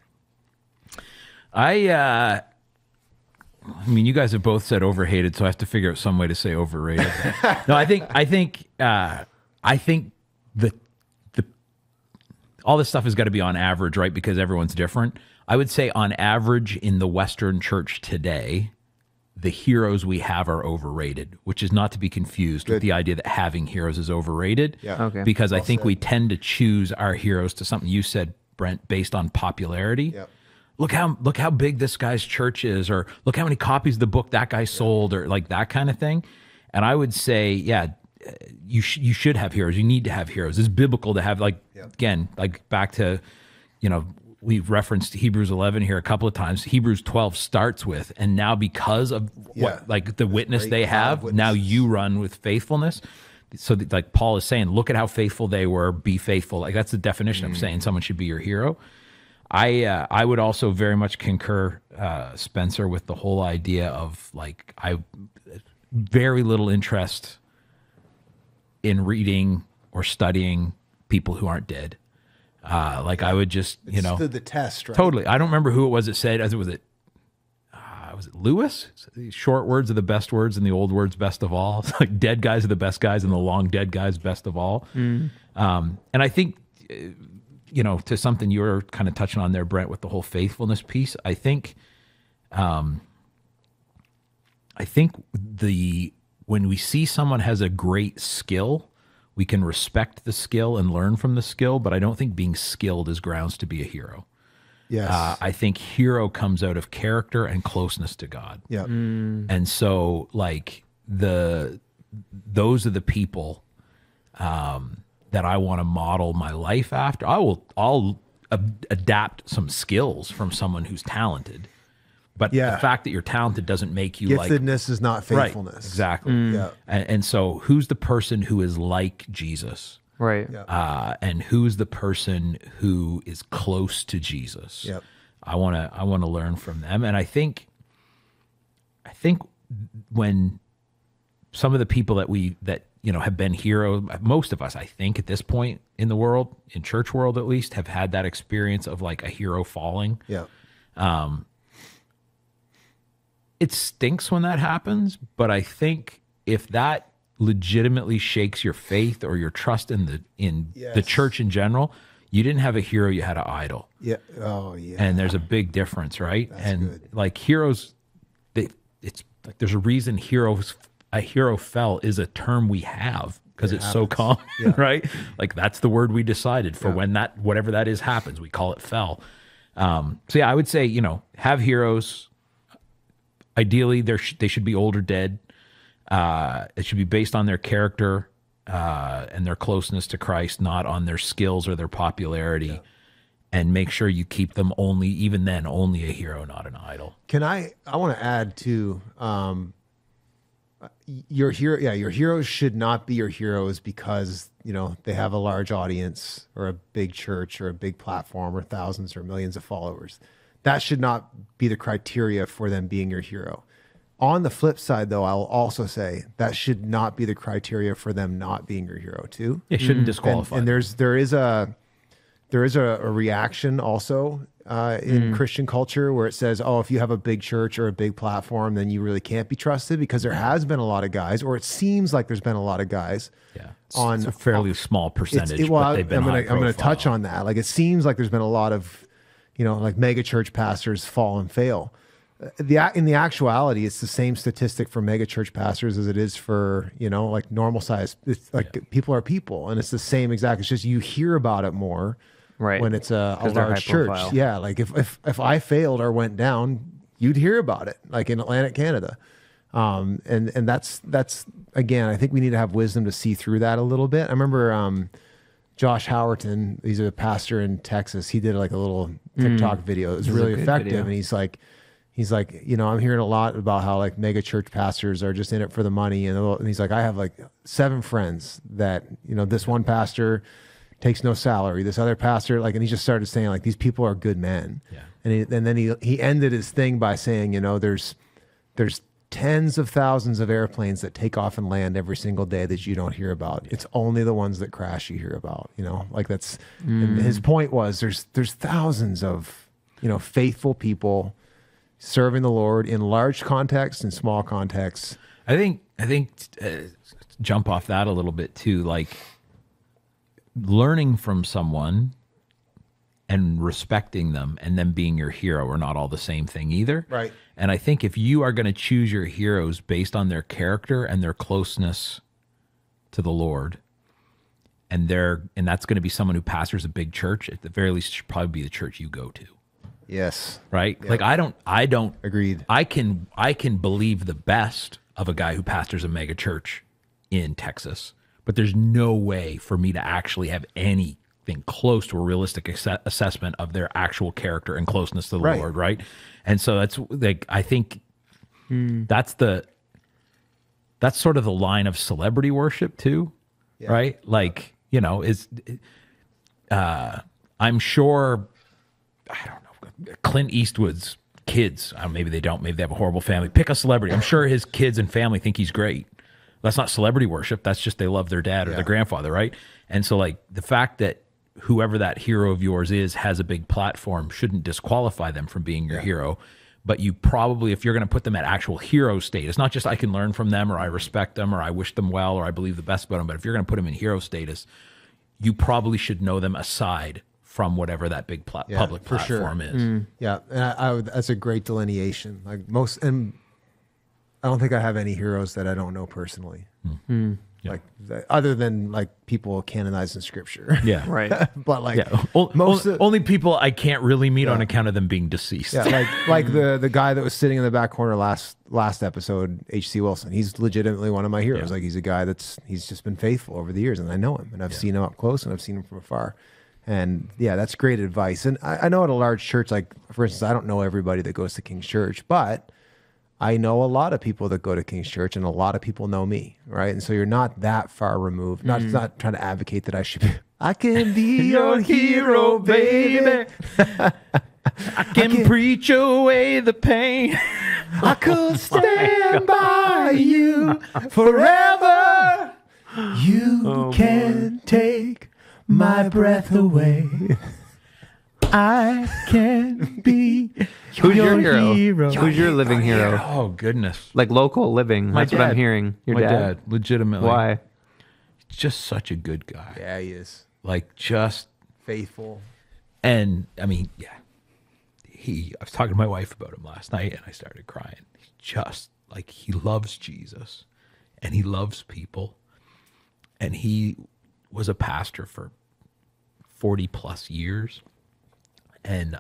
I mean, you guys have both said overhated, so I have to figure out some way to say overrated. No, I think the all this stuff has got to be on average, right? Because everyone's different. I would say on average in the Western church today, the heroes we have are overrated, which is not to be confused with the idea that having heroes is overrated. Yeah. Okay. Because I think we tend to choose our heroes to something you said, Brent, based on popularity. Yep. Look how big this guy's church is, or look how many copies of the book that guy sold, or like that kind of thing. And I would say, yeah, you should have heroes. You need to have heroes. It's biblical to have, like, again, like back to, we've referenced Hebrews 11 here a couple of times. Hebrews 12 starts with, and now because of what, like the witness they have, now you run with faithfulness. So like Paul is saying, look at how faithful they were, be faithful. Like that's the definition of saying someone should be your hero. I would also very much concur, Spencer, with the whole idea of like, very little interest in reading or studying people who aren't dead. I would just, It's the test, right? Totally. I don't remember who it was that said, was it Lewis? The short words are the best words and the old words best of all. It's like dead guys are the best guys and the long dead guys best of all. And I think, to something you were kind of touching on there, Brent, with the whole faithfulness piece, I think when we see someone has a great skill, we can respect the skill and learn from the skill, but I don't think being skilled is grounds to be a hero. Yes. I think hero comes out of character and closeness to God. Yeah. And so like those are the people that I want to model my life after. I'll adapt some skills from someone who's talented. But the fact that you're talented doesn't make you giftedness is not faithfulness. Right, exactly. Yeah. And so who's the person who is like Jesus? Right. Yeah. And who's the person who is close to Jesus? Yep. I want to learn from them. And I think when some of the people that have been heroes, most of us, I think at this point in the world, in church world at least, have had that experience of like a hero falling. Yeah. It stinks when that happens, but I think if that legitimately shakes your faith or your trust in the church in general, you didn't have a hero, you had an idol. Yeah. Oh, yeah. And there's a big difference, right? That's good. Like heroes, it's like there's a reason a hero fell is a term we have because it's so common, right? Like that's the word we decided for when whatever that is happens. We call it fell. So I would say, have heroes. Ideally, they should be old or dead. It should be based on their character and their closeness to Christ, not on their skills or their popularity. Yeah. And make sure you keep them only a hero, not an idol. I want to add to your hero. Yeah, your heroes should not be your heroes because they have a large audience or a big church or a big platform or thousands or millions of followers. That should not be the criteria for them being your hero. On the flip side, though, I'll also say that should not be the criteria for them not being your hero too. It shouldn't disqualify. And there is a reaction also in Christian culture where it says, oh, if you have a big church or a big platform, then you really can't be trusted because there has been a lot of guys, or it seems like there's been a lot of guys. Yeah, it's a fairly small percentage. I'm going to touch on that. Like it seems like there's been a lot of like mega church pastors fall and fail. In the actuality, it's the same statistic for mega church pastors as it is for, like normal size. It's like people are people, and it's the same exact. It's just you hear about it more when it's a large church. Profile. Yeah, like if I failed or went down, you'd hear about it, like in Atlantic Canada. And that's again, I think we need to have wisdom to see through that a little bit. I remember Josh Howerton, he's a pastor in Texas. He did like a little TikTok video. It was really effective. Video. And he's like, I'm hearing a lot about how like mega church pastors are just in it for the money. And he's like, I have like 7 friends that, this one pastor takes no salary. This other pastor, and he just started saying like, these people are good men. Yeah. And then he ended his thing by saying, there's tens of thousands of airplanes that take off and land every single day that you don't hear about. It's only the ones that crash you hear about, that's, and his point was there's thousands of, faithful people serving the Lord in large contexts and small contexts. I think jump off that a little bit too, like learning from someone and respecting them and them being your hero are not all the same thing either. Right. And I think if you are going to choose your heroes based on their character and their closeness to the Lord, and that's going to be someone who pastors a big church, at the very least, it should probably be the church you go to. Yes. Right. Yep. Like I don't agreed. I can believe the best of a guy who pastors a mega church in Texas, but there's no way for me to actually have anything close to a realistic assessment of their actual character and closeness to the Lord. Right. And so that's like, I think that's sort of the line of celebrity worship too. Yeah. Right. Like, you know, I'm sure, I don't know, Clint Eastwood's kids, maybe they don't, maybe they have a horrible family. Pick a celebrity. I'm sure his kids and family think he's great. That's not celebrity worship. That's just they love their dad or their grandfather, right? And so like the fact that whoever that hero of yours is has a big platform shouldn't disqualify them from being your hero. But you probably, if you're going to put them at actual hero status, not just I can learn from them or I respect them or I wish them well or I believe the best about them, but if you're going to put them in hero status, you probably should know them aside from whatever that big public platform is. Yeah, and I would, that's a great delineation. Like and I don't think I have any heroes that I don't know personally. Like other than like people canonized in Scripture. Yeah, right. But like only people I can't really meet on account of them being deceased. Yeah, like the guy that was sitting in the back corner last episode, H.C. Wilson. He's legitimately one of my heroes. Like he's a guy he's just been faithful over the years, and I know him, and I've seen him up close, and I've seen him from afar. And yeah, that's great advice. And I know at a large church, like for instance, I don't know everybody that goes to King's Church, but I know a lot of people that go to King's Church, and a lot of people know me, right? And so you're not that far removed. Not trying to advocate that I should be. I can be your hero, baby. I can preach away the pain. I could stand by you forever. You can take my breath away. I can be Who's your hero? Who's your living hero? Oh, goodness. Like local living. That's what I'm hearing. Your dad, legitimately. Why? He's just such a good guy. Yeah, he is. Like, just faithful. And, I mean, I was talking to my wife about him last night, and I started crying. He's just, like, he loves Jesus, and he loves people, and he was a pastor for 40 plus years. And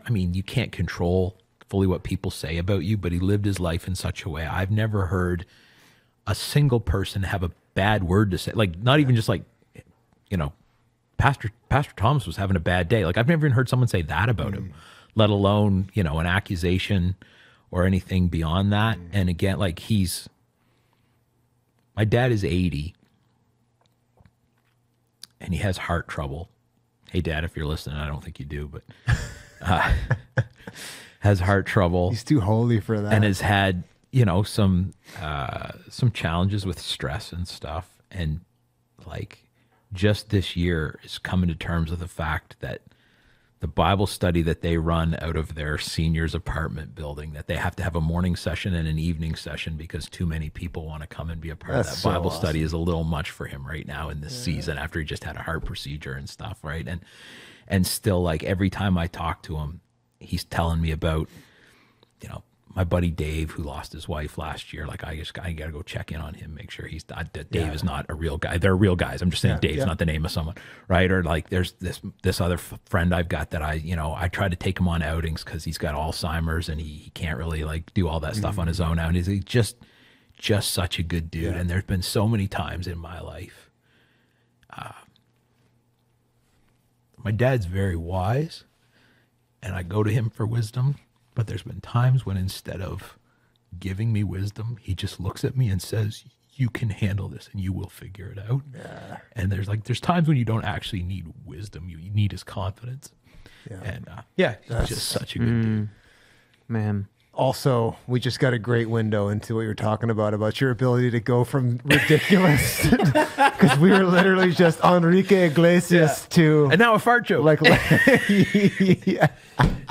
you can't control fully what people say about you, but he lived his life in such a way. I've never heard a single person have a bad word to say. Like, not even just like, you know, Pastor Thomas was having a bad day. Like, I've never even heard someone say that about him, let alone, you know, an accusation or anything beyond that. And again, like my dad is 80 and he has heart trouble. Hey, Dad, if you're listening, I don't think you do, but has heart trouble. He's too holy for that. And has had, you know, some challenges with stress and stuff. And like just this year is coming to terms with the fact that the Bible study that they run out of their seniors apartment building, that they have to have a morning session and an evening session because too many people want to come and be a part of that Bible study is a little much for him right now in this season after he just had a heart procedure and stuff, right? And still, like, every time I talk to him, he's telling me about, you know, my buddy Dave, who lost his wife last year. Like, I got to go check in on him, make sure Dave is not a real guy. They're real guys. I'm just saying Dave's not the name of someone, right? Or like there's this other friend I've got that I try to take him on outings because he's got Alzheimer's and he can't really like do all that stuff on his own now. And he's just such a good dude. Yeah. And there's been so many times in my life. My dad's very wise and I go to him for wisdom. But there's been times when instead of giving me wisdom, he just looks at me and says, you can handle this and you will figure it out. Yeah. And there's times when you don't actually need wisdom. You need his confidence. Yeah. And he's just such a good dude. Man. Also, we just got a great window into what you're talking about your ability to go from ridiculous, because we were literally just Enrique Iglesias to, and now a fart joke. Yeah.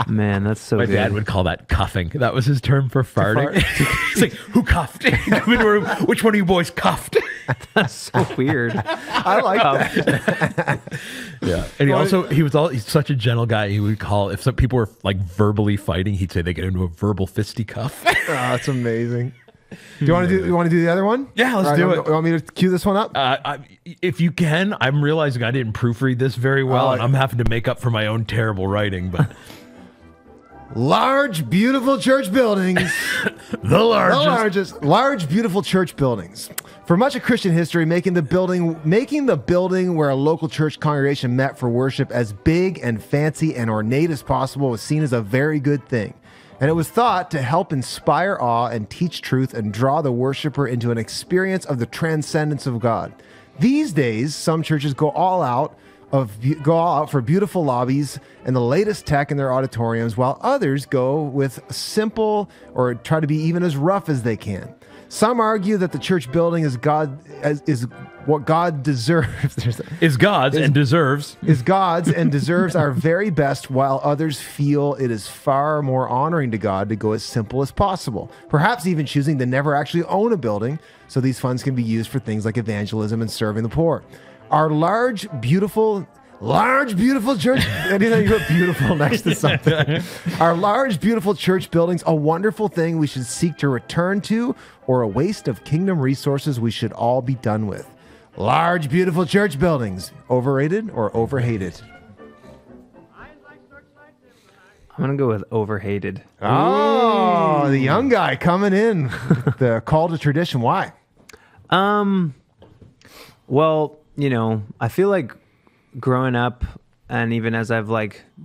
Man, that's so My good. dad would call that cuffing. That was his term for farting. It's like, who cuffed? Come into a room, which one of you boys cuffed? That's so weird. I like that. Yeah, and he's such a gentle guy. He would call, if some people were like verbally fighting, he'd say they get into a verbal fisticuff. Oh, that's amazing. Do you want to do the other one? Yeah, let's do it. You want me to cue this one up? If you can, I'm realizing I didn't proofread this very well, and I'm having to make up for my own terrible writing. But large, beautiful church buildings. The largest. Large, beautiful church buildings. For much of Christian history, making the building where a local church congregation met for worship as big and fancy and ornate as possible was seen as a very good thing. And it was thought to help inspire awe and teach truth and draw the worshiper into an experience of the transcendence of God. These days, some churches go all out for beautiful lobbies and the latest tech in their auditoriums, while others go with simple or try to be even as rough as they can. Some argue that the church building is what God deserves. Is God's and deserves. Is God's and deserves our very best, while others feel it is far more honoring to God to go as simple as possible. Perhaps even choosing to never actually own a building, so these funds can be used for things like evangelism and serving the poor. Our large, beautiful church. Anytime you put beautiful next to something. Our large, beautiful church buildings, a wonderful thing we should seek to return to, or a waste of kingdom resources we should all be done with. Large, beautiful church buildings, overrated or overhated? I'm going to go with overhated. Oh, the young guy coming in. The call to tradition. Why? Well, I feel like growing up, and even as I've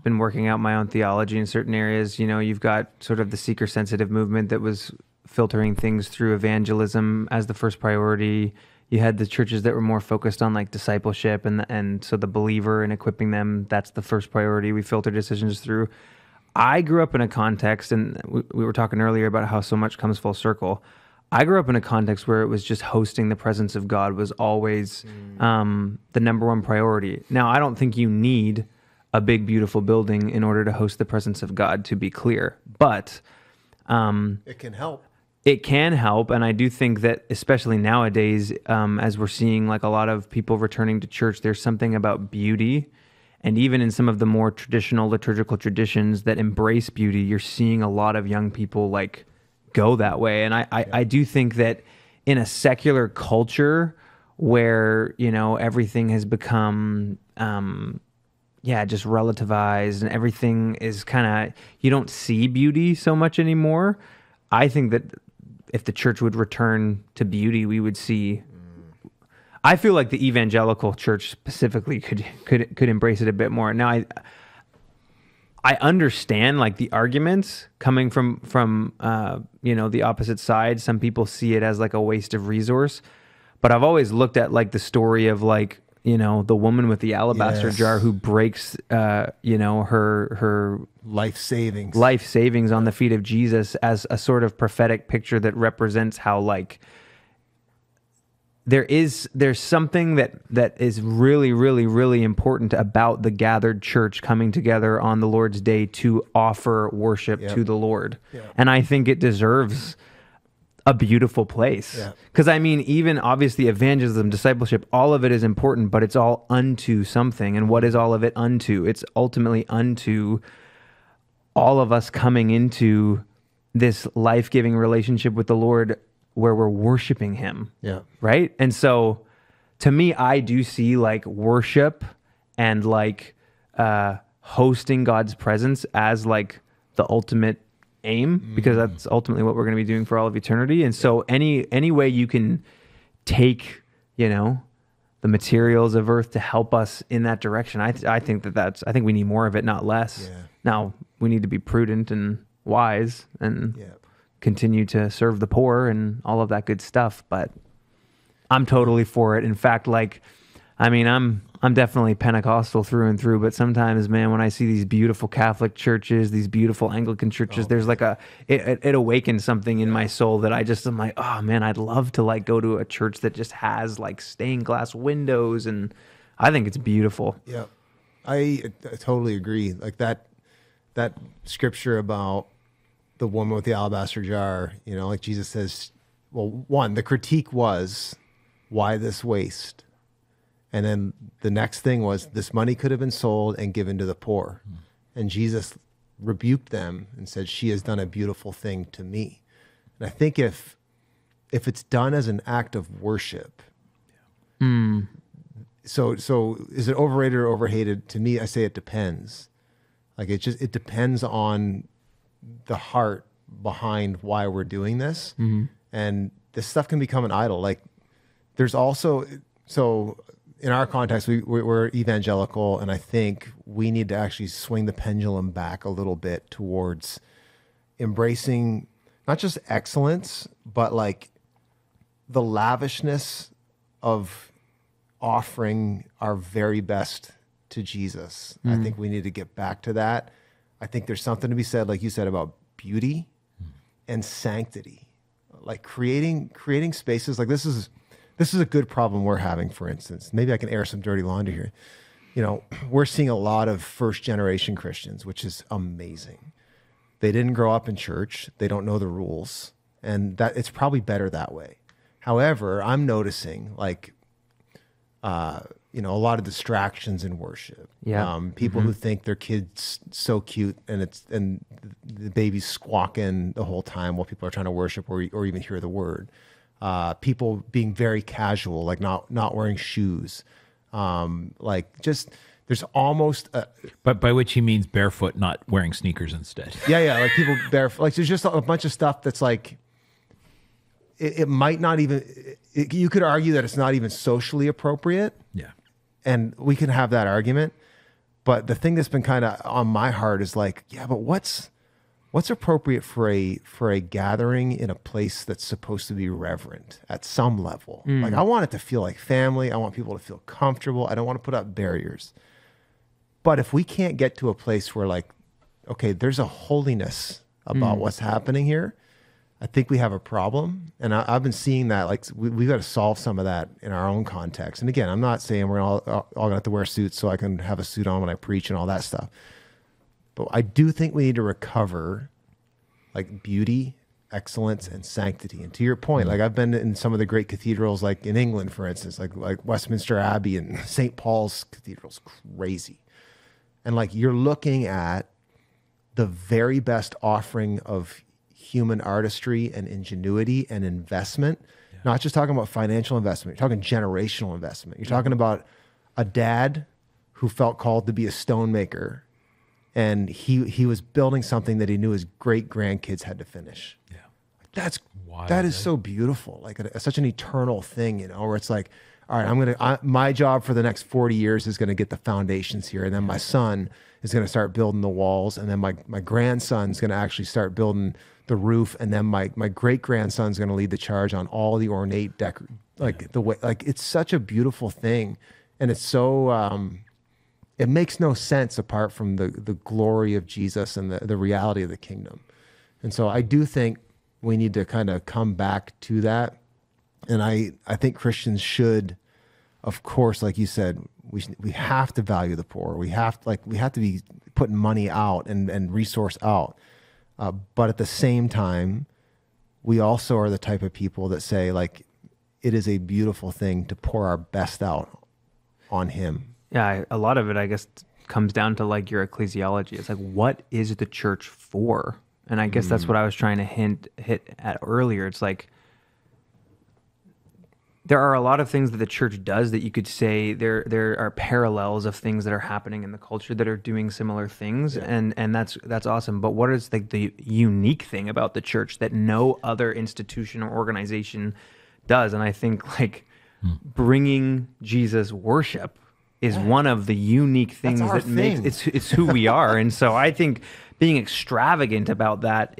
been working out my own theology in certain areas, you've got sort of the seeker-sensitive movement that was filtering things through evangelism as the first priority. You had the churches that were more focused on discipleship, and so the believer and equipping them, that's the first priority we filter decisions through. I grew up in a context, and we were talking earlier about how so much comes full circle. I grew up in a context where it was just hosting the presence of God was always the number one priority. Now, I don't think you need a big, beautiful building in order to host the presence of God, to be clear. But it can help. It can help, and I do think that, especially nowadays, as we're seeing a lot of people returning to church, there's something about beauty, and even in some of the more traditional liturgical traditions that embrace beauty, you're seeing a lot of young people go that way. And I do think that in a secular culture where everything has become just relativized, and everything is kind of, you don't see beauty so much anymore. I think that if the church would return to beauty, we would see. I feel like the evangelical church specifically could embrace it a bit more. Now, I understand the arguments coming from the opposite side. Some people see it as a waste of resource, but I've always looked at the story of the woman with the alabaster jar who breaks her life savings on the feet of Jesus as a sort of prophetic picture that represents how there's something that is really, really, really important about the gathered church coming together on the Lord's Day to offer worship to the Lord. Yeah. And I think it deserves a beautiful place. Because even obviously evangelism, discipleship, all of it is important, but it's all unto something. And what is all of it unto? It's ultimately unto all of us coming into this life-giving relationship with the Lord where we're worshiping him. Yeah. Right? And so to me, I do see worship and hosting God's presence as the ultimate aim, because that's ultimately what we're going to be doing for all of eternity. And so any way you can take, the materials of earth to help us in that direction, I think I think we need more of it, not less. Yeah. Now, we need to be prudent and wise and continue to serve the poor and all of that good stuff, but I'm totally for it. In fact, I mean, I'm definitely Pentecostal through and through, but sometimes, man, when I see these beautiful Catholic churches, these beautiful Anglican churches, there's like it awakens something in my soul that I'm like, oh man, I'd love to like go to a church that just has like stained glass windows, and I think it's beautiful. Yeah, I totally agree. Like that scripture about the woman with the alabaster jar, like Jesus says, well, one, the critique was, why this waste? And then the next thing was, this money could have been sold and given to the poor. And Jesus rebuked them and said, she has done a beautiful thing to me. And I think if it's done as an act of worship, so is it overrated or overhated? To me, I say it depends. Like it depends on the heart behind why we're doing this. And this stuff can become an idol. Like there's also, so in our context, we're evangelical, and I think we need to actually swing the pendulum back a little bit towards embracing not just excellence, but like the lavishness of offering our very best to Jesus. I think we need to get back to that. I think there's something to be said, like you said, about beauty and sanctity, like creating spaces. Like this is a good problem we're having, for instance. Maybe I can air some dirty laundry here. We're seeing a lot of first generation Christians, which is amazing. They didn't grow up in church. They don't know the rules, and that it's probably better that way. However, I'm noticing like, a lot of distractions in worship. Yeah. People who think their kid's so cute and the baby's squawking the whole time while people are trying to worship or even hear the word. People being very casual, like not wearing shoes. Like just there's almost but by which he means barefoot, not wearing sneakers instead. Yeah, like people barefoot. Like there's just a bunch of stuff that's like it might not even. You could argue that it's not even socially appropriate. Yeah. And we can have that argument, but the thing that's been kind of on my heart is like, yeah, but what's appropriate for a gathering in a place that's supposed to be reverent at some level? Like I want it to feel like family. I want people to feel comfortable. I don't want to put up barriers. But if we can't get to a place where like, okay, there's a holiness about what's happening here, I think we have a problem. And I've been seeing that, like we got to solve some of that in our own context. And again, I'm not saying we're all gonna have to wear suits so I can have a suit on when I preach and all that stuff. But I do think we need to recover like beauty, excellence, and sanctity. And to your point, like I've been in some of the great cathedrals, like in England, for instance, like Westminster Abbey and St. Paul's Cathedral's crazy. And like you're looking at the very best offering of human artistry and ingenuity and investment, not just talking about financial investment, you're talking generational investment. You're talking about a dad who felt called to be a stonemaker, and he was building something that he knew his great grandkids had to finish. Yeah. That is so beautiful. Like such an eternal thing, where it's like, all right, my job for the next 40 years is going to get the foundations here. And then my son is going to start building the walls. And then my grandson's going to actually start building the roof. And then my great grandson's going to lead the charge on all the ornate the way, like it's such a beautiful thing. And it's so, it makes no sense apart from the glory of Jesus and the reality of the kingdom. And so I do think we need to kind of come back to that. And I think Christians should, of course, like you said, we have to value the poor. We have to be putting money out and resource out. But at the same time, we also are the type of people that say, like, it is a beautiful thing to pour our best out on him. Yeah, a lot of it, I guess, comes down to like your ecclesiology. It's like, what is the church for? And I guess that's what I was trying to hit at earlier. It's like, there are a lot of things that the church does that you could say there are parallels of things that are happening in the culture that are doing similar things, and that's awesome. But what is the unique thing about the church that no other institution or organization does? And I think like bringing Jesus worship is one of the unique things that makes it's who we are. And so I think being extravagant about that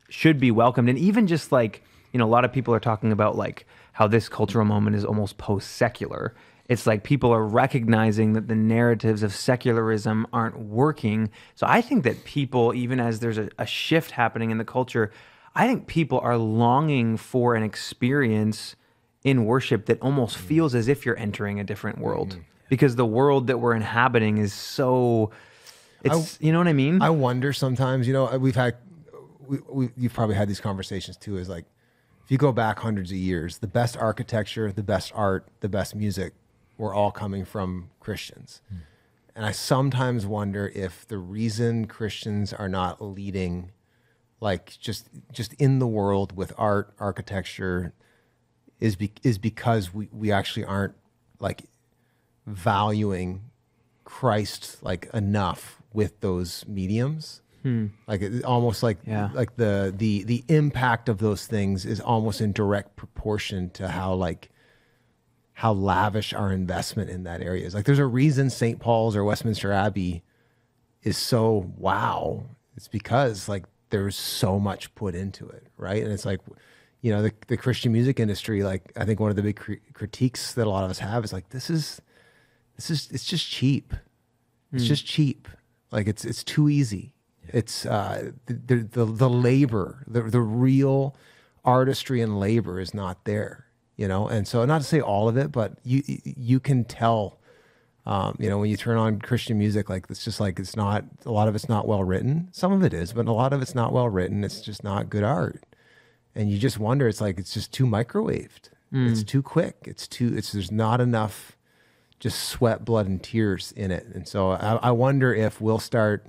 should be welcomed. And even just like, a lot of people are talking about like how this cultural moment is almost post-secular. It's like people are recognizing that the narratives of secularism aren't working. So I think that people, even as there's a shift happening in the culture, I think people are longing for an experience in worship that almost feels as if you're entering a different world. Because the world that we're inhabiting is so, you know what I mean? I wonder sometimes, you know, you've probably had these conversations too, is like, if you go back hundreds of years, the best architecture, the best art, the best music were all coming from Christians. And I sometimes wonder if the reason Christians are not leading, like just in the world with art, architecture, is because we actually aren't like valuing Christ like enough with those mediums. Like almost like the impact of those things is almost in direct proportion to how lavish our investment in that area is. Like there's a reason St. Paul's or Westminster Abbey is so wow. It's because like there's so much put into it, right? And it's like, you know, the Christian music industry, like I think one of the big critiques that a lot of us have is like, it's just cheap. It's just cheap. Like it's too easy. It's the labor, the real artistry and labor is not there, you know? And so not to say all of it, but you can tell, you know, when you turn on Christian music, like it's just like, it's not, a lot of it's not well written. Some of it is, but a lot of it's not well written. It's just not good art. And you just wonder, it's like, it's just too microwaved. It's too quick. There's not enough just sweat, blood, and tears in it. And so I wonder if we'll start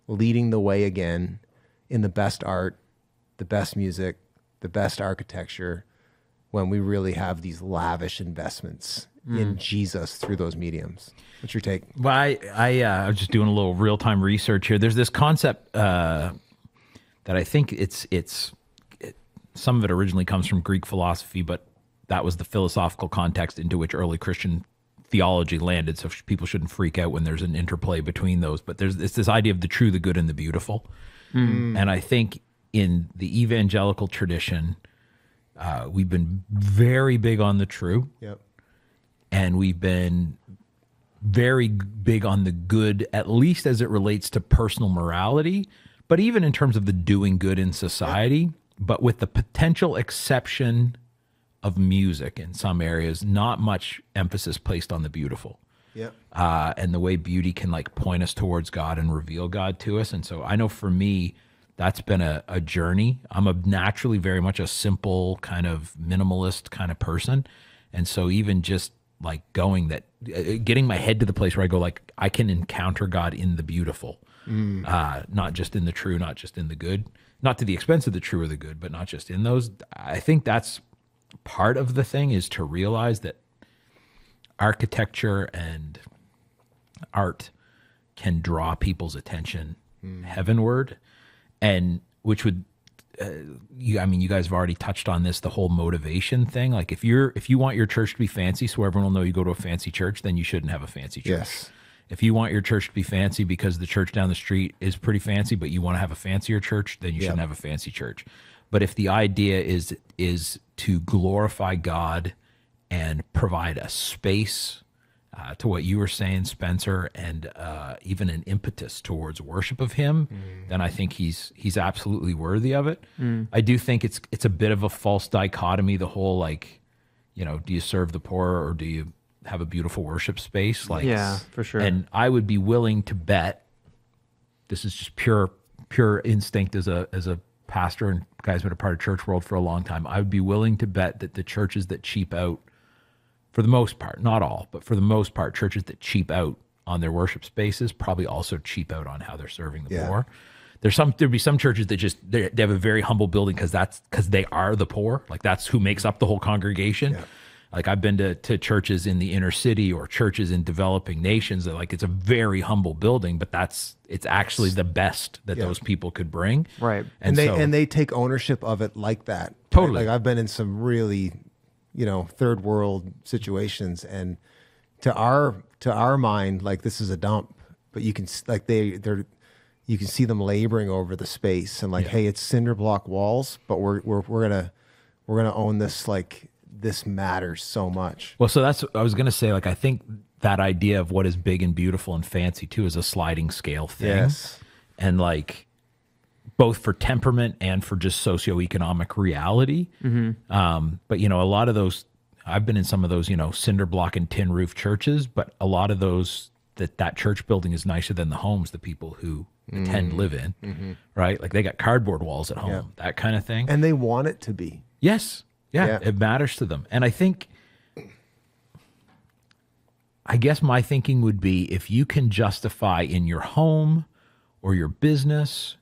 leading the way again in the best art, the best music, the best architecture, when we really have these lavish investments in Jesus through those mediums. What's your take? Well, I was just doing a little real-time research here. There's this concept that I think some of it originally comes from Greek philosophy, but that was the philosophical context into which early Christian theology landed, so people shouldn't freak out when there's an interplay between those. But it's this idea of the true, the good, and the beautiful. And I think in the evangelical tradition, we've been very big on the true. Yep. And we've been very big on the good, at least as it relates to personal morality, but even in terms of the doing good in society, but with the potential exception of music in some areas, not much emphasis placed on the beautiful. Yep. And the way beauty can like point us towards God and reveal God to us. And so I know for me, that's been a journey. I'm naturally very much a simple kind of minimalist kind of person. And so even just like getting my head to the place where I go like, I can encounter God in the beautiful, not just in the true, not just in the good, not to the expense of the true or the good, but not just in those. I think that's part of the thing, is to realize that architecture and art can draw people's attention heavenward, and which would, you guys have already touched on this, the whole motivation thing. Like if you want your church to be fancy so everyone will know you go to a fancy church, then you shouldn't have a fancy church. Yes. If you want your church to be fancy because the church down the street is pretty fancy, but you want to have a fancier church, then you shouldn't have a fancy church. But if the idea is to glorify God and provide a space to what you were saying, Spencer, and even an impetus towards worship of Him, then I think he's absolutely worthy of it. I do think it's a bit of a false dichotomy, the whole like, you know, do you serve the poor or do you have a beautiful worship space? Like, yeah, for sure. And I would be willing to bet, this is just pure instinct as a pastor and guy's been a part of church world for a long time, I would be willing to bet that the churches that cheap out, for the most part, not all, but for the most part, churches that cheap out on their worship spaces probably also cheap out on how they're serving the poor. There'd be some churches that just they have a very humble building because they are the poor, like that's who makes up the whole congregation. Yeah. Like I've been to churches in the inner city or churches in developing nations that like it's a very humble building, but it's actually the best that those people could bring. Right. And they take ownership of it like that. Totally. Right? Like I've been in some really, third world situations, and to our mind, like this is a dump, but you can like you can see them laboring over the space and like, hey, it's cinder block walls, but we're gonna own this like this matters so much. Well, so that's, I was going to say, like, I think that idea of what is big and beautiful and fancy too is a sliding scale thing. Yes. And like, both for temperament and for just socioeconomic reality. But, you know, a lot of those, I've been in some of those, you know, cinder block and tin roof churches, but a lot of those, that church building is nicer than the homes the people who attend live in, right? Like they got cardboard walls at home, that kind of thing. And they want it to be. Yes. Yeah, it matters to them. And I guess my thinking would be, if you can justify in your home or your business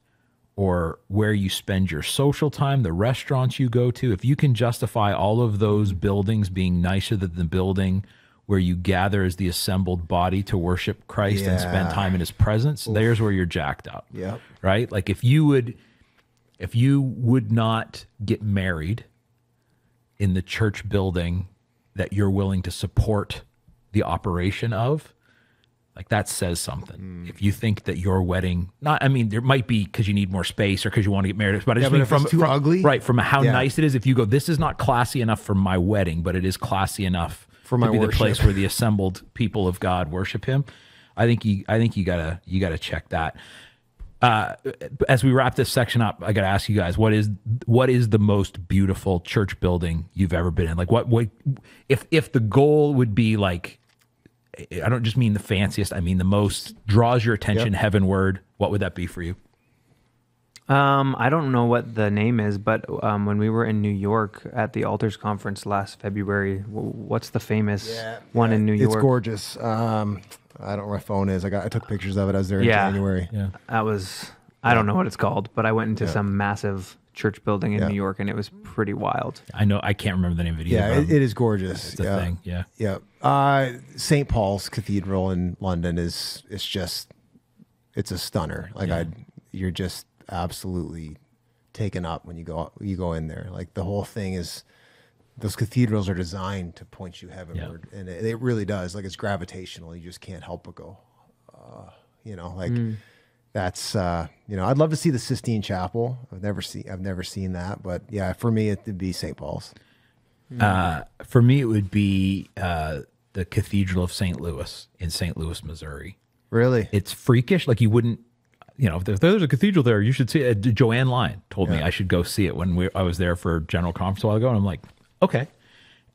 or where you spend your social time, the restaurants you go to, if you can justify all of those buildings being nicer than the building where you gather as the assembled body to worship Christ and spend time in his presence, there's where you're jacked up. Yep. Right? Like if you would not get married in the church building that you're willing to support the operation of, like that says something. If you think that your wedding, there might be because you need more space or because you want to get married, but I just mean if it's too ugly, right? From how nice it is. If you go, this is not classy enough for my wedding, but it is classy enough for my to be worship. the place where the assembled people of God worship Him. I think you gotta check that. As we wrap this section up, I gotta ask you guys, what is the most beautiful church building you've ever been in? Like, what if the goal would be like, I don't just mean the fanciest, I mean the most draws your attention heavenward, what would that be for you? I don't know what the name is, but when we were in New York at the Altars Conference last February, what's the famous one in New York? It's gorgeous. I don't know where my phone is. I took pictures of it. I was there in January. Yeah. I don't know what it's called, but I went into some massive church building in New York, and it was pretty wild. I know, I can't remember the name of it either. Yeah, it is gorgeous. It's a thing. Yeah. Yeah. St. Paul's Cathedral in London it's a stunner. Like you're just absolutely taken up when you go in there. Like the whole thing is, those cathedrals are designed to point you heavenward, and it really does. Like it's gravitational. You just can't help but go, that's, I'd love to see the Sistine Chapel. I've never seen that, but yeah, for me, it'd be St. Paul's. For me, it would be the Cathedral of St. Louis in St. Louis, Missouri. Really? It's freakish. Like you wouldn't, if there's a cathedral there, you should see it. Joanne Lyon told me I should go see it when I was there for General Conference a while ago. And I'm like, okay.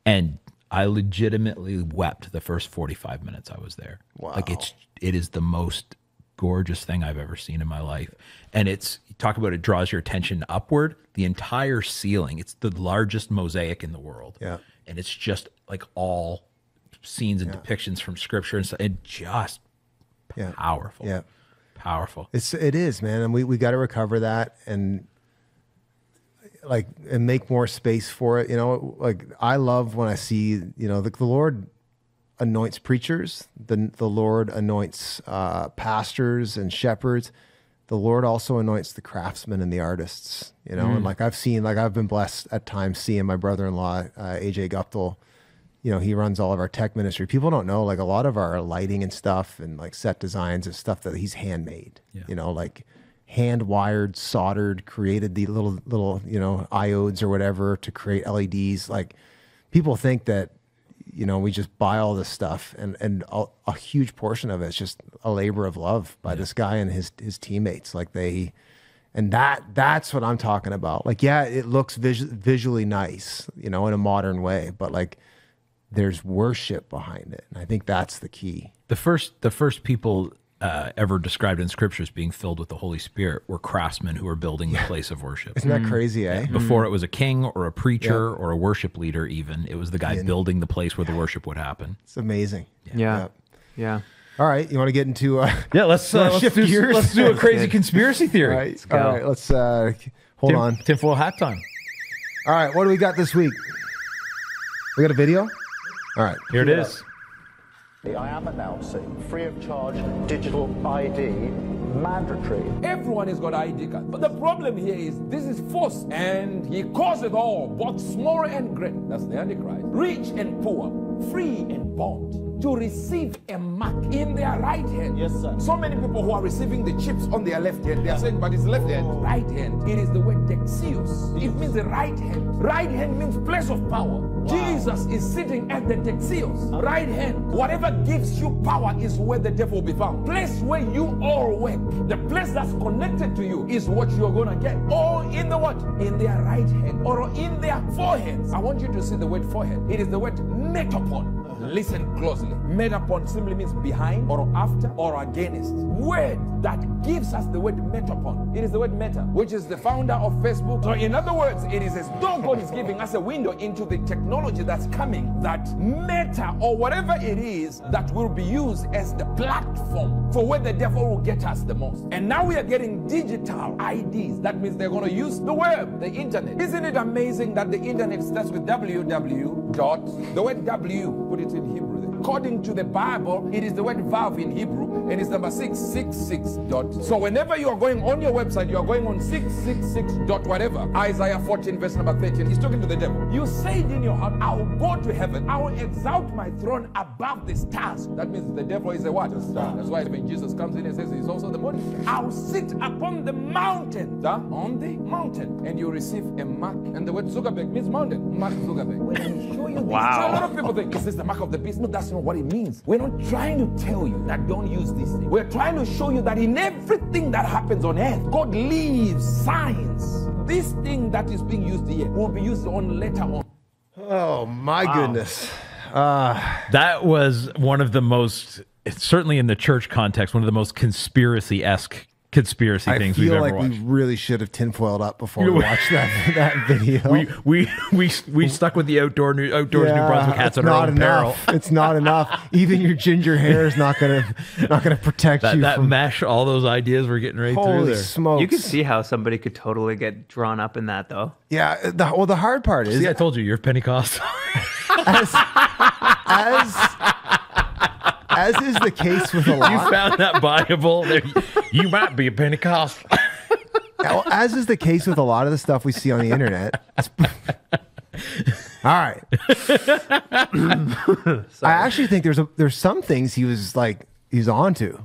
And I legitimately wept the first 45 minutes I was there. Wow. Like it is the most gorgeous thing I've ever seen in my life. And talk about it draws your attention upward. The entire ceiling, it's the largest mosaic in the world. Yeah. And it's just like all scenes and depictions from scripture and stuff. And just powerful. Yeah. Powerful. It is, man. And we got to recover that and make more space for it. Like I love when I see, the Lord anoints preachers, the Lord anoints pastors and shepherds. The Lord also anoints the craftsmen and the artists, and I've been blessed at times seeing my brother-in-law, AJ Guptill, he runs all of our tech ministry. People don't know, like a lot of our lighting and stuff and like set designs and stuff that he's handmade, like hand wired, soldered, created the little, iodes or whatever to create LEDs. Like people think that, we just buy all this stuff and a huge portion of it is just a labor of love by this guy and his teammates. That's what I'm talking about. Like, yeah, it looks visually nice, in a modern way, but like there's worship behind it. And I think that's the key. The first people ever described in scripture as being filled with the Holy Spirit were craftsmen who were building the place of worship. Isn't that crazy, eh? Before it was a king or a preacher or a worship leader even, it was the guy building the place where the worship would happen. It's amazing. Yeah. All right, you want to get into let's shift gears. Let's do a crazy conspiracy theory. All right, let's hold on. Tinfoil hat time. All right, what do we got this week? We got a video? All right. Here it is. I am announcing free of charge digital ID mandatory. Everyone has got ID card. But the problem here is this is false. And he calls it all, both small and great. That's the Antichrist. Rich and poor, free and bond. to receive a mark in their right hand. Yes, sir. So many people who are receiving the chips on their left hand, they are saying, but it's left hand. Right hand, it is the word dexios. It means the right hand. Right hand means place of power. Wow. Jesus is sitting at the dexios, right hand. Whatever gives you power is where the devil will be found. Place where you all work, the place that's connected to you is what you're going to get. Or in the what? In their right hand or in their foreheads. I want you to see the word forehead. It is the word metapon. Listen closely. Metapon simply means behind or after or against. Word that gives us the word metapon. It is the word meta, which is the founder of Facebook. So in other words, it is as though God is giving us a window into the technology that's coming, that meta or whatever it is that will be used as the platform for where the devil will get us the most. And now we are getting digital IDs. That means they're going to use the web, the internet. Isn't it amazing that the internet starts with www dot, the word W, put it in Hebrew. According to the Bible, it is the word valve in Hebrew, and it's number 666 dot. So whenever you are going on your website, you are going on 666 dot whatever. Isaiah 14 verse number 13. He's talking to the devil. You said in your heart, I will go to heaven. I will exalt my throne above the stars. That means the devil is a what? A star. That's why when Jesus comes in and says he's also the morning star. I will sit upon the mountain. On the mountain. And you receive a mark. And the word Zuckerberg means mountain. Mark Zuckerberg. When I show you this, so a lot of people think, is this the mark of the beast? No, that's not what it means. We're not trying to tell you that don't use this thing. We're trying to show you that in everything that happens on earth, God leaves signs. This thing that is being used here will be used on later on. Oh my goodness. That was one of the most, certainly in the church context, one of the most conspiracy-esque conspiracy things we've ever watched. I feel like we really should have tinfoiled up before we watched that video. We stuck with the outdoors New Brunswick hats at our own peril. It's not enough. Even your ginger hair is not gonna protect you. That from mesh, all those ideas we're getting right through holy there. smokes. You could see how somebody could totally get drawn up in that, though. Yeah. The hard part is, See, I told you, you're Pentecostal. as is the case with a lot. You found that Bible. You might be a Pentecostal. Well, as is the case with a lot of the stuff we see on the internet. All right. I actually think there's some things he's onto.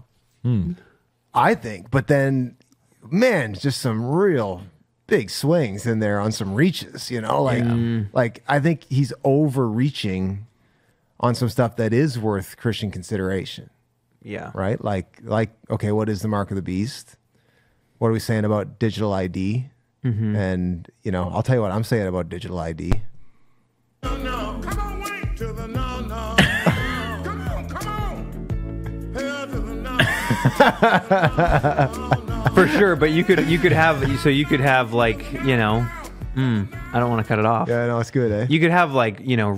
I think, but then, man, just some real big swings in there on some reaches. Like I think he's overreaching on some stuff that is worth Christian consideration. Yeah. Right? Like, okay, what is the mark of the beast? What are we saying about digital ID? Mm-hmm. And, I'll tell you what I'm saying about digital ID. No. Come on, wait to the no. Come on. Hell to the no. For sure, but you could have like, I don't want to cut it off. Yeah, no, it's good, eh? You could have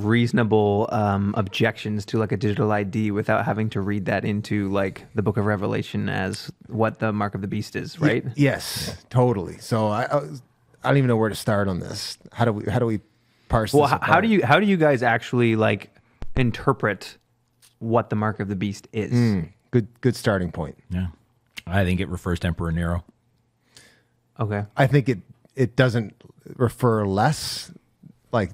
reasonable objections to like a digital ID without having to read that into like the Book of Revelation as what the mark of the beast is, right? Yes, totally. So I don't even know where to start on this. How do we parse this apart? how do you guys actually like interpret what the mark of the beast is? Good starting point. Yeah. I think it refers to Emperor Nero. Okay. I think it doesn't refer less, like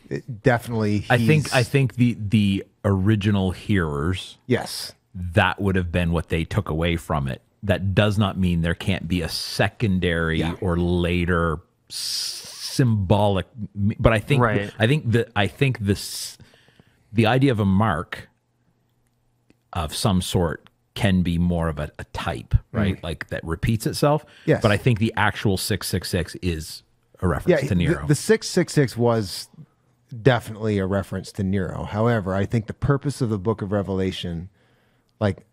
it definitely. I think the original hearers, yes, that would have been what they took away from it. That does not mean there can't be a secondary or later symbolic. But I think the idea of a mark of some sort can be more of a type, right? Like that repeats itself. Yes. But I think the actual 666 is a reference to Nero. The 666 was definitely a reference to Nero. However, I think the purpose of the book of Revelation, like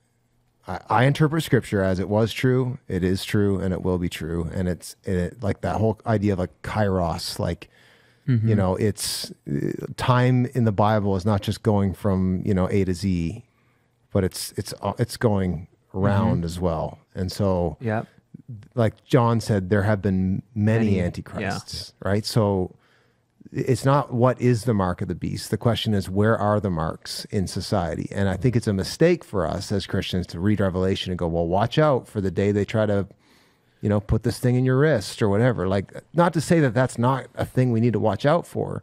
I interpret scripture as it was true, it is true, and it will be true. And it's like that whole idea of like kairos, like, it's time in the Bible is not just going from, A to Z, but it's going around as well. And so, like John said, there have been many antichrists, right? So it's not what is the mark of the beast. The question is, where are the marks in society? And I think it's a mistake for us as Christians to read Revelation and go, well, watch out for the day they try to, put this thing in your wrist or whatever. Like, not to say that that's not a thing we need to watch out for,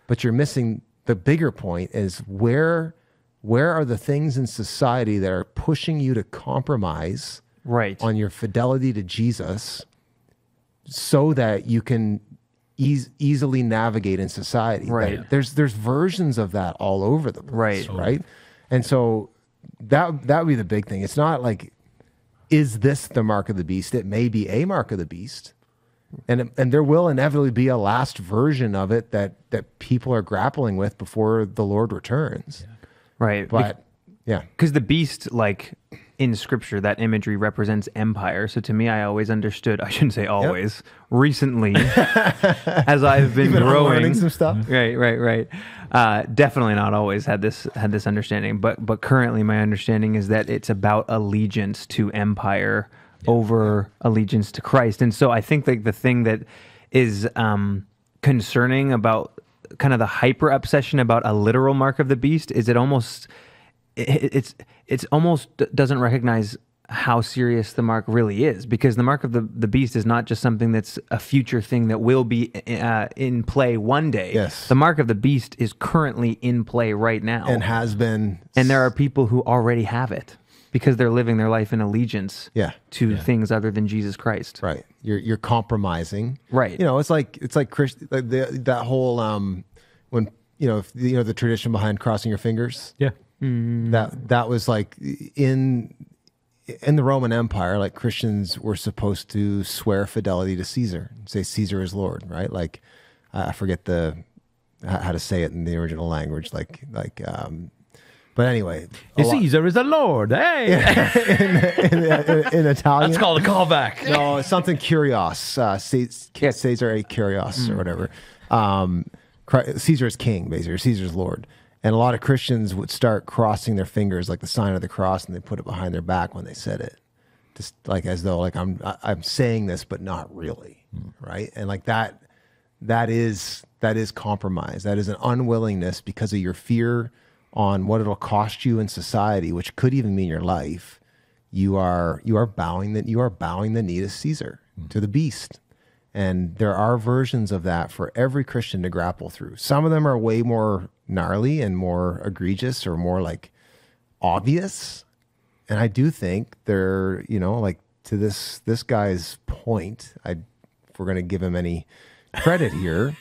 but you're missing the bigger point is where where are the things in society that are pushing you to compromise on your fidelity to Jesus so that you can easily navigate in society. Right. There's versions of that all over the place, right? And so that would be the big thing. It's not like, is this the mark of the beast? It may be a mark of the beast. And there will inevitably be a last version of it that people are grappling with before the Lord returns. Yeah. Right. But yeah. Because the beast, like in scripture, that imagery represents empire. So to me, I always understood, I shouldn't say always, recently, as I've been growing. Learning some stuff. Right. Definitely not always had this understanding, but currently my understanding is that it's about allegiance to empire over allegiance to Christ. And so I think like the thing that is concerning about kind of the hyper obsession about a literal mark of the beast is it almost doesn't recognize how serious the mark really is, because the mark of the beast is not just something that's a future thing that will be in play one day. Yes. The mark of the beast is currently in play right now. And has been. And there are people who already have it because they're living their life in allegiance to things other than Jesus Christ. Right. You're compromising. Right. You know, it's like that whole when the tradition behind crossing your fingers. Yeah. That was like in the Roman Empire, like Christians were supposed to swear fidelity to Caesar, say Caesar is Lord, right? Like I forget how to say it in the original language, but anyway, Caesar is the Lord. Hey, in Italian, that's called a callback. No, it's something Kyrios, Caesar a Kyrios or whatever. Caesar is king, basically. Or Caesar is Lord. And a lot of Christians would start crossing their fingers like the sign of the cross, and they put it behind their back when they said it, just like as though like I'm saying this, but not really, right? And like that is compromise. That is an unwillingness because of your fear on what it'll cost you in society, which could even mean your life. You are bowing the knee to Caesar, to the beast. And there are versions of that for every Christian to grapple through. Some of them are way more gnarly and more egregious or more like obvious. And I do think they're, like to this guy's point, if we're going to give him any credit here,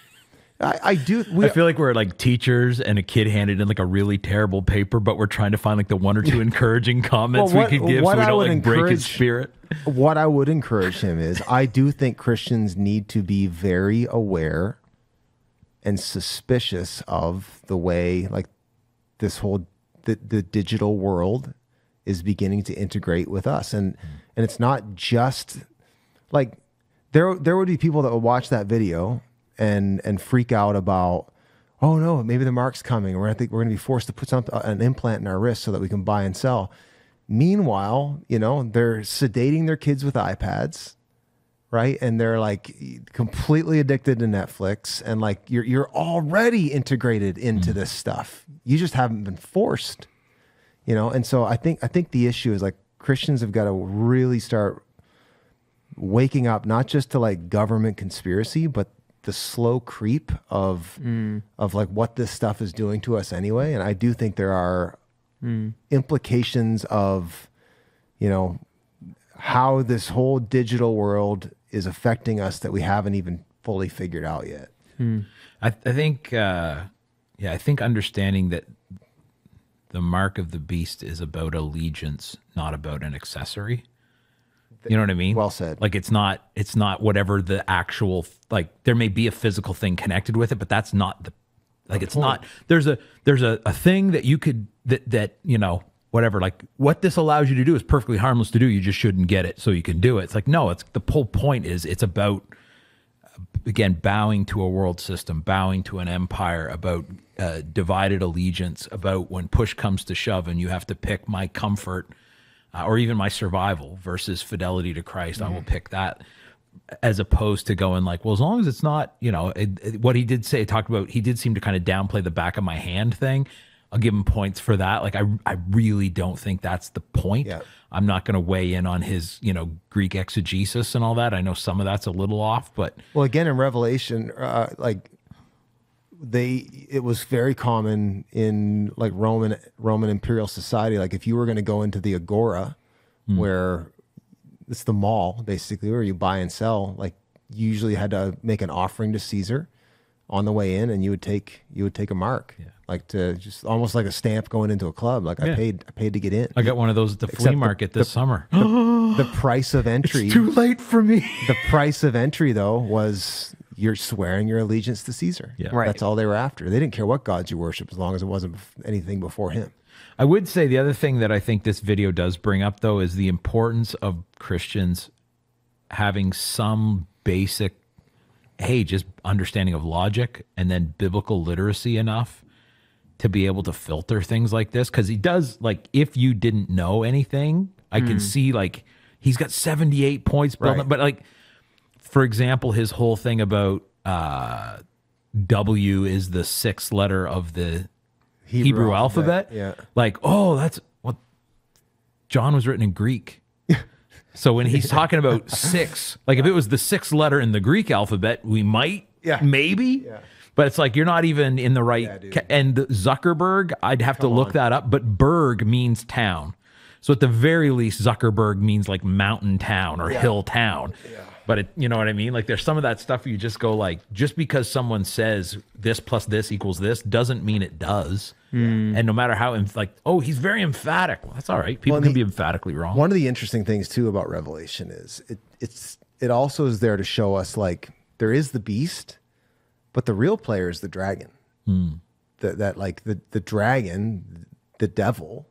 I do. I feel like we're like teachers and a kid handed in like a really terrible paper, but we're trying to find like the one or two encouraging comments we could give so we don't like break his spirit. What I would encourage him is I do think Christians need to be very aware and suspicious of the way like this whole the digital world is beginning to integrate with us. And it's not just like there would be people that would watch that video and freak out about, oh no, maybe the mark's coming. We're going to be forced to put an implant in our wrist so that we can buy and sell. Meanwhile, they're sedating their kids with iPads, right? And they're like completely addicted to Netflix, and like you're already integrated into this stuff. You just haven't been forced, And so I think the issue is like Christians have got to really start waking up, not just to like government conspiracy, but the slow creep of like what this stuff is doing to us anyway. And I do think there are implications of, how this whole digital world is affecting us that we haven't even fully figured out yet. I think, I think understanding that the mark of the beast is about allegiance, not about an accessory. You know what I mean? Well said. Like it's not whatever the actual, like there may be a physical thing connected with it, but that's not it's not, there's a thing that you could, that whatever, like what this allows you to do is perfectly harmless to do. You just shouldn't get it so you can do it. It's like, no, it's the whole point is it's about, again, bowing to a world system, bowing to an empire, about divided allegiance, about when push comes to shove and you have to pick my comfort or even my survival versus fidelity to Christ. I will pick that, as opposed to going like, well, as long as it's not, what he did say, he did seem to kind of downplay the back of my hand thing. I'll give him points for that. Like, I really don't think that's the point. Yeah. I'm not going to weigh in on his, Greek exegesis and all that. I know some of that's a little off, but. Well, again, in Revelation, it was very common in like Roman imperial society. Like if you were going to go into the agora, where it's the mall basically where you buy and sell, like you usually had to make an offering to Caesar on the way in, and you would take a mark, like to just almost like a stamp going into a club. Like I paid to get in. I got one of those at the flea market this summer. The price of entry. It's too late for me. The price of entry though was you're swearing your allegiance to Caesar. Yeah. Right. That's all they were after. They didn't care what gods you worship as long as it wasn't anything before him. I would say the other thing that I think this video does bring up, though, is the importance of Christians having some basic, just understanding of logic and then biblical literacy enough to be able to filter things like this. Because he does, like, if you didn't know anything, I can see, like, he's got 78 points built up. But, like, for example, his whole thing about W is the sixth letter of the Hebrew alphabet. Yeah. Like, that's what John was written in Greek. So when he's talking about six, like if it was the sixth letter in the Greek alphabet, we might, maybe. Yeah. But it's like you're not even in the right. And Zuckerberg, I'd have to look that up. But Berg means town. So at the very least, Zuckerberg means like mountain town or hill town. Yeah. But you know what I mean? Like there's some of that stuff where you just go like, just because someone says this plus this equals this doesn't mean it does. And no matter how, he's very emphatic. Well, that's all right. People can be emphatically wrong. One of the interesting things too about Revelation is it also is there to show us like there is the beast, but the real player is the dragon. The dragon, the devil,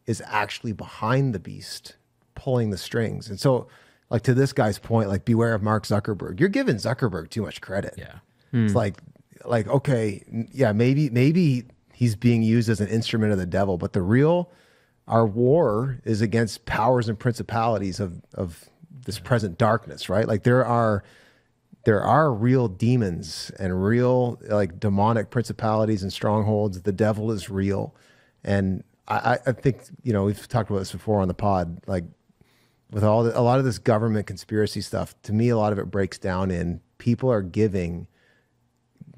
is actually behind the beast, pulling the strings. And so, like to this guy's point, like beware of Mark Zuckerberg. You're giving Zuckerberg too much credit. Yeah, it's like okay, yeah, maybe he's being used as an instrument of the devil, but our war is against powers and principalities of this present darkness, right? Like there are real demons and real like demonic principalities and strongholds. The devil is real, and I think we've talked about this before on the pod, like. With a lot of this government conspiracy stuff, to me, a lot of it breaks down in people are giving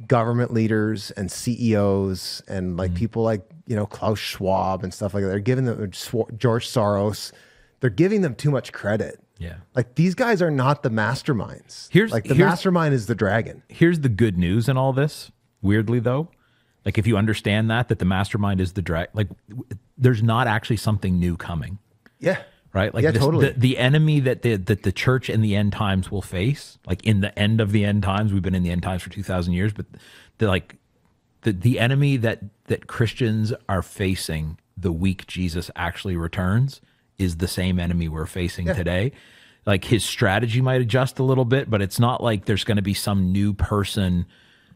government leaders and CEOs and like people like, Klaus Schwab and stuff like that. They're giving them George Soros. They're giving them too much credit. Yeah. Like these guys are not the masterminds. The mastermind is the dragon. Here's the good news in all this. Weirdly though, like if you understand that the mastermind is the dragon, like there's not actually something new coming. Yeah. Right? Like totally. The enemy that the church in the end times will face, like in the end of the end times, we've been in the end times for 2,000 years, but the enemy that Christians are facing the week Jesus actually returns is the same enemy we're facing today. Like his strategy might adjust a little bit, but it's not like there's going to be some new person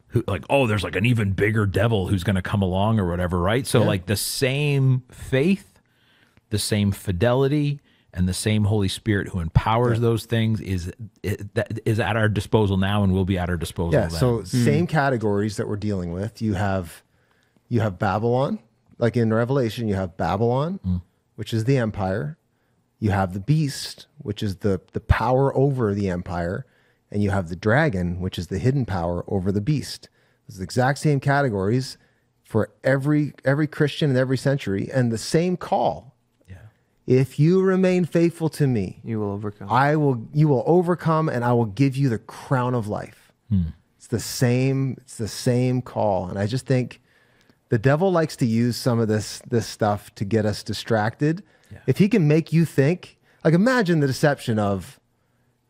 who like, there's like an even bigger devil who's going to come along or whatever, right? So like the same faith, the same fidelity, and the same Holy Spirit who empowers those things is at our disposal now and will be at our disposal then. So same categories that we're dealing with. You have Babylon, like in Revelation, you have Babylon, which is the empire. You have the beast, which is the power over the empire. And you have the dragon, which is the hidden power over the beast. It's the exact same categories for every Christian in every century, and the same call. If you remain faithful to me, you will overcome. You will overcome, and I will give you the crown of life. It's the same call. And I just think the devil likes to use some of this stuff to get us distracted. Yeah. If he can make you think, like imagine the deception of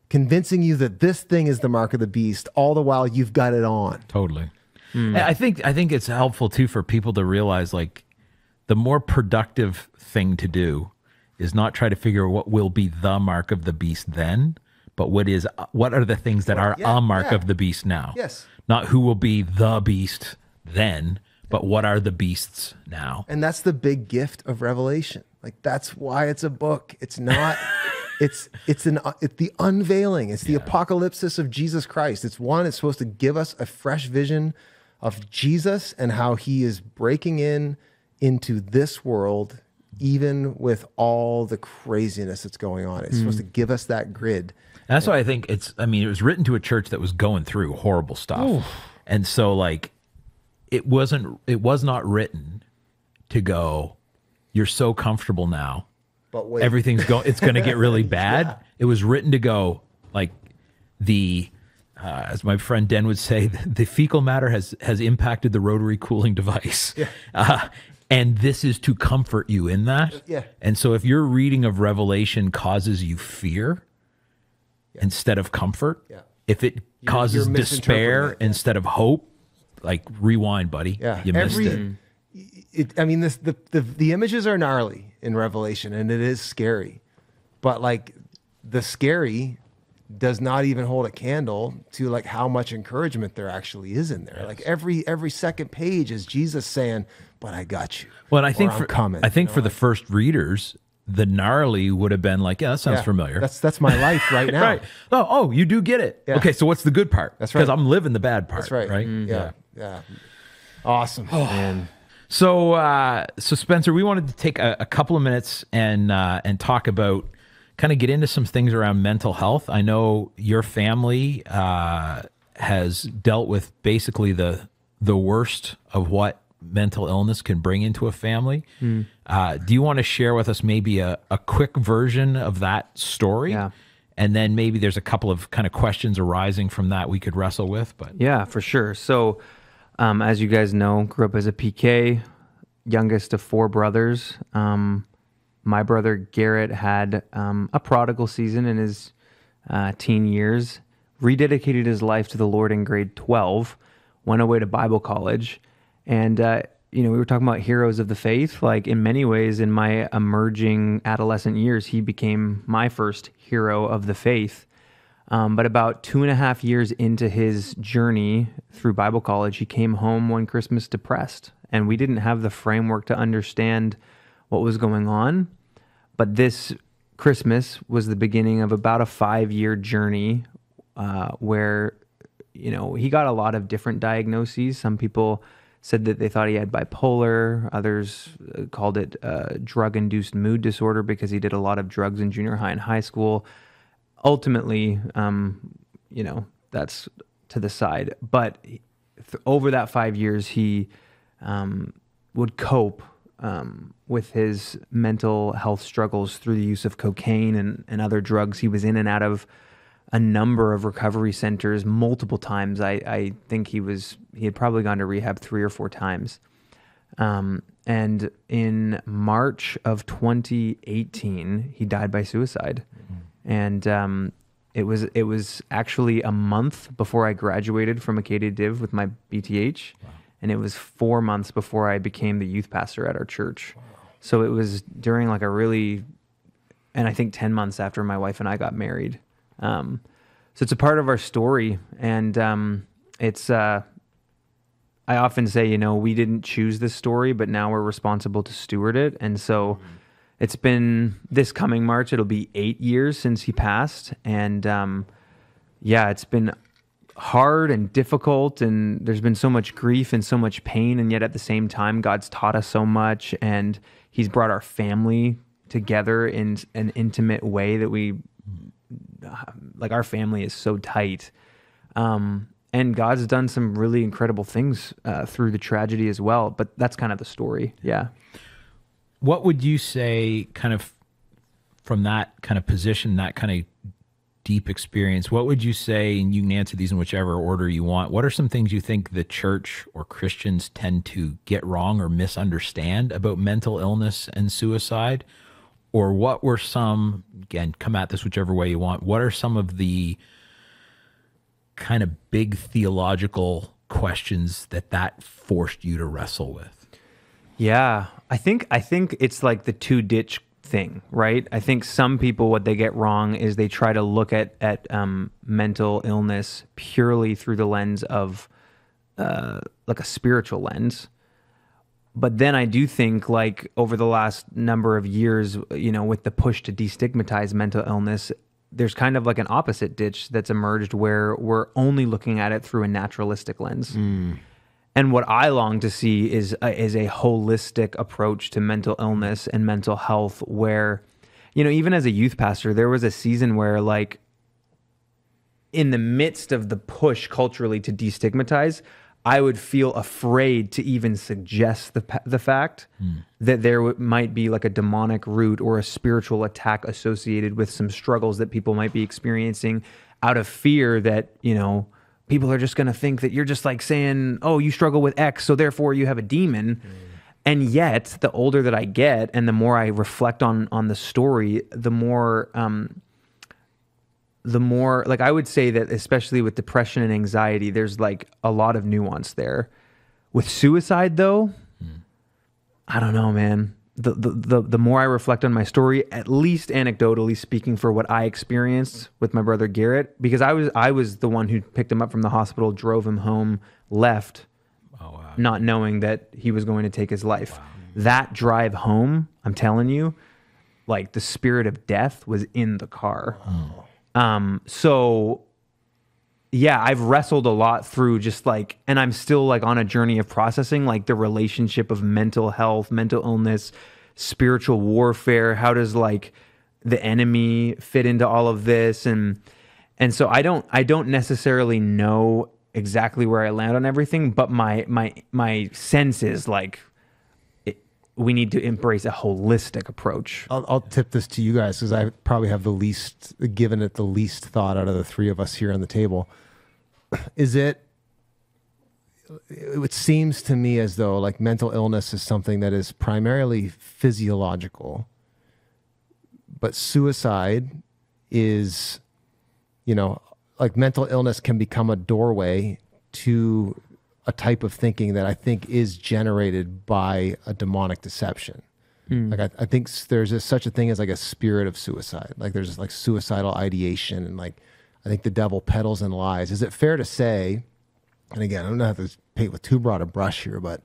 convincing you that this thing is the mark of the beast, all the while you've got it on. Totally. I think it's helpful too for people to realize like the more productive thing to do is not try to figure out what will be the mark of the beast then, but what are the things that are a mark of the beast now? Yes. Not who will be the beast then, but what are the beasts now? And that's the big gift of Revelation. Like that's why it's a book. It's not. it's the unveiling. It's the apocalypsis of Jesus Christ. It's supposed to give us a fresh vision of Jesus and how he is breaking into this world. Even with all the craziness that's going on, it's supposed to give us that grid. And that's why I think it was written to a church that was going through horrible stuff. Oof. And so like it was not written to go, you're so comfortable now, But wait. it's going to get really bad. Yeah. It was written to go like as my friend Den would say, the fecal matter has impacted the rotary cooling device. Yeah. And this is to comfort you in that. Yeah. And so if your reading of Revelation causes you fear instead of comfort, if it causes you're despair misinterpreting it, instead of hope, like rewind, buddy. Yeah. You missed it. I mean, the images are gnarly in Revelation, and it is scary. But like the scary does not even hold a candle to like how much encouragement there actually is in there. Yes. Like every second page is Jesus saying, "But I got you." Well, and I think for the first readers, the gnarly would have been like, "Yeah, that sounds familiar." That's my life right now. Right. Oh, you do get it. Yeah. Okay, so what's the good part? That's right. Because I'm living the bad part. That's right. Right. Yeah. Awesome. Man. So Spencer, we wanted to take a couple of minutes and talk about, kind of get into some things around mental health. I know your family has dealt with basically the worst of what mental illness can bring into a family. Do you want to share with us maybe a quick version of that story? Yeah. And then maybe there's a couple of kind of questions arising from that we could wrestle with. But yeah, for sure. So as you guys know, grew up as a PK, youngest of 4 brothers. My brother Garrett had a prodigal season in his teen years, rededicated his life to the Lord in grade 12, went away to Bible college. And, we were talking about heroes of the faith. Like in many ways, in my emerging adolescent years, he became my first hero of the faith. But about 2.5 years into his journey through Bible college, he came home one Christmas depressed. And we didn't have the framework to understand what was going on. But this Christmas was the beginning of about a 5-year journey where, he got a lot of different diagnoses. Some people said that they thought he had bipolar. Others called it drug-induced mood disorder because he did a lot of drugs in junior high and high school. Ultimately, that's to the side. But over that 5 years, he would cope with his mental health struggles through the use of cocaine and other drugs. He was in and out of a number of recovery centers multiple times. I think he had probably gone to rehab 3 or 4 times. And in March of 2018, he died by suicide. Mm-hmm. And it was actually a month before I graduated from Acadia Div with my BTH. Wow. And it was 4 months before I became the youth pastor at our church. Wow. So it was during and I think 10 months after my wife and I got married. So it's a part of our story. And it's, I often say, we didn't choose this story, but now we're responsible to steward it. And so it's been, this coming March, it'll be 8 years since he passed. And it's been hard and difficult, and there's been so much grief and so much pain, and yet at the same time God's taught us so much, and he's brought our family together in an intimate way that we our family is so tight, and God's done some really incredible things through the tragedy as well. But that's kind of the story. What would you say, kind of from that kind of position, that kind of deep experience, what would you say, and you can answer these in whichever order you want, what are some things you think the church or Christians tend to get wrong or misunderstand about mental illness and suicide? Or what were some, again, come at this whichever way you want, what are some of the kind of big theological questions that forced you to wrestle with? Yeah, I think it's like the 2-ditch thing, right? I think some people, what they get wrong is they try to look at mental illness purely through the lens of like a spiritual lens. But then I do think, like, over the last number of years, with the push to destigmatize mental illness, there's kind of like an opposite ditch that's emerged where we're only looking at it through a naturalistic lens. And what I long to see is a holistic approach to mental illness and mental health where, even as a youth pastor, there was a season where, like, in the midst of the push culturally to destigmatize, I would feel afraid to even suggest the fact that there might be like a demonic root or a spiritual attack associated with some struggles that people might be experiencing, out of fear that, you know, people are just going to think that you're just like saying, oh, you struggle with X, so therefore you have a demon. And yet, the older that I get and the more I reflect on the story, the more like I would say that especially with depression and anxiety, there's like a lot of nuance there. With suicide though, I don't know, man. The more I reflect on my story, at least anecdotally speaking, for what I experienced with my brother Garrett, because I was the one who picked him up from the hospital, drove him home, left, not knowing that he was going to take his life. Wow. That drive home, I'm telling you, like the spirit of death was in the car. So yeah, I've wrestled a lot through just like, and I'm still like on a journey of processing like the relationship of mental health, mental illness, spiritual warfare. How does like the enemy fit into all of this? And so I don't necessarily know exactly where I land on everything, but my sense is like, we need to embrace a holistic approach. I'll tip this to you guys because I probably have given it the least thought out of the three of us here on the table. It seems to me as though like mental illness is something that is primarily physiological, but suicide is, you know, like mental illness can become a doorway to a type of thinking that I think is generated by a demonic deception. Like I think there's such a thing as like a spirit of suicide. Like there's like suicidal ideation, and like I think the devil peddles and lies. Is it fair to say? And again, I don't have to paint with too broad a brush here, but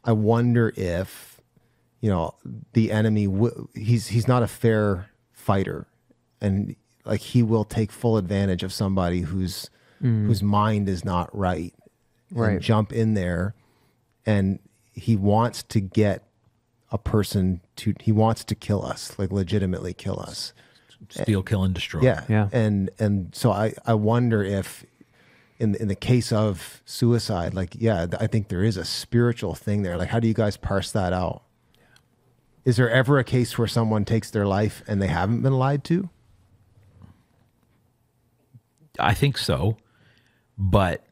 I wonder if, you know, the enemy he's not a fair fighter, and like he will take full advantage of somebody whose mind is not right. Right. And jump in there, and he wants to get a person he wants to kill us, like legitimately kill us. Steal, kill, and destroy. Yeah. And so I wonder if in the case of suicide, like, yeah, I think there is a spiritual thing there. Like, how do you guys parse that out? Is there ever a case where someone takes their life and they haven't been lied to? I think so, but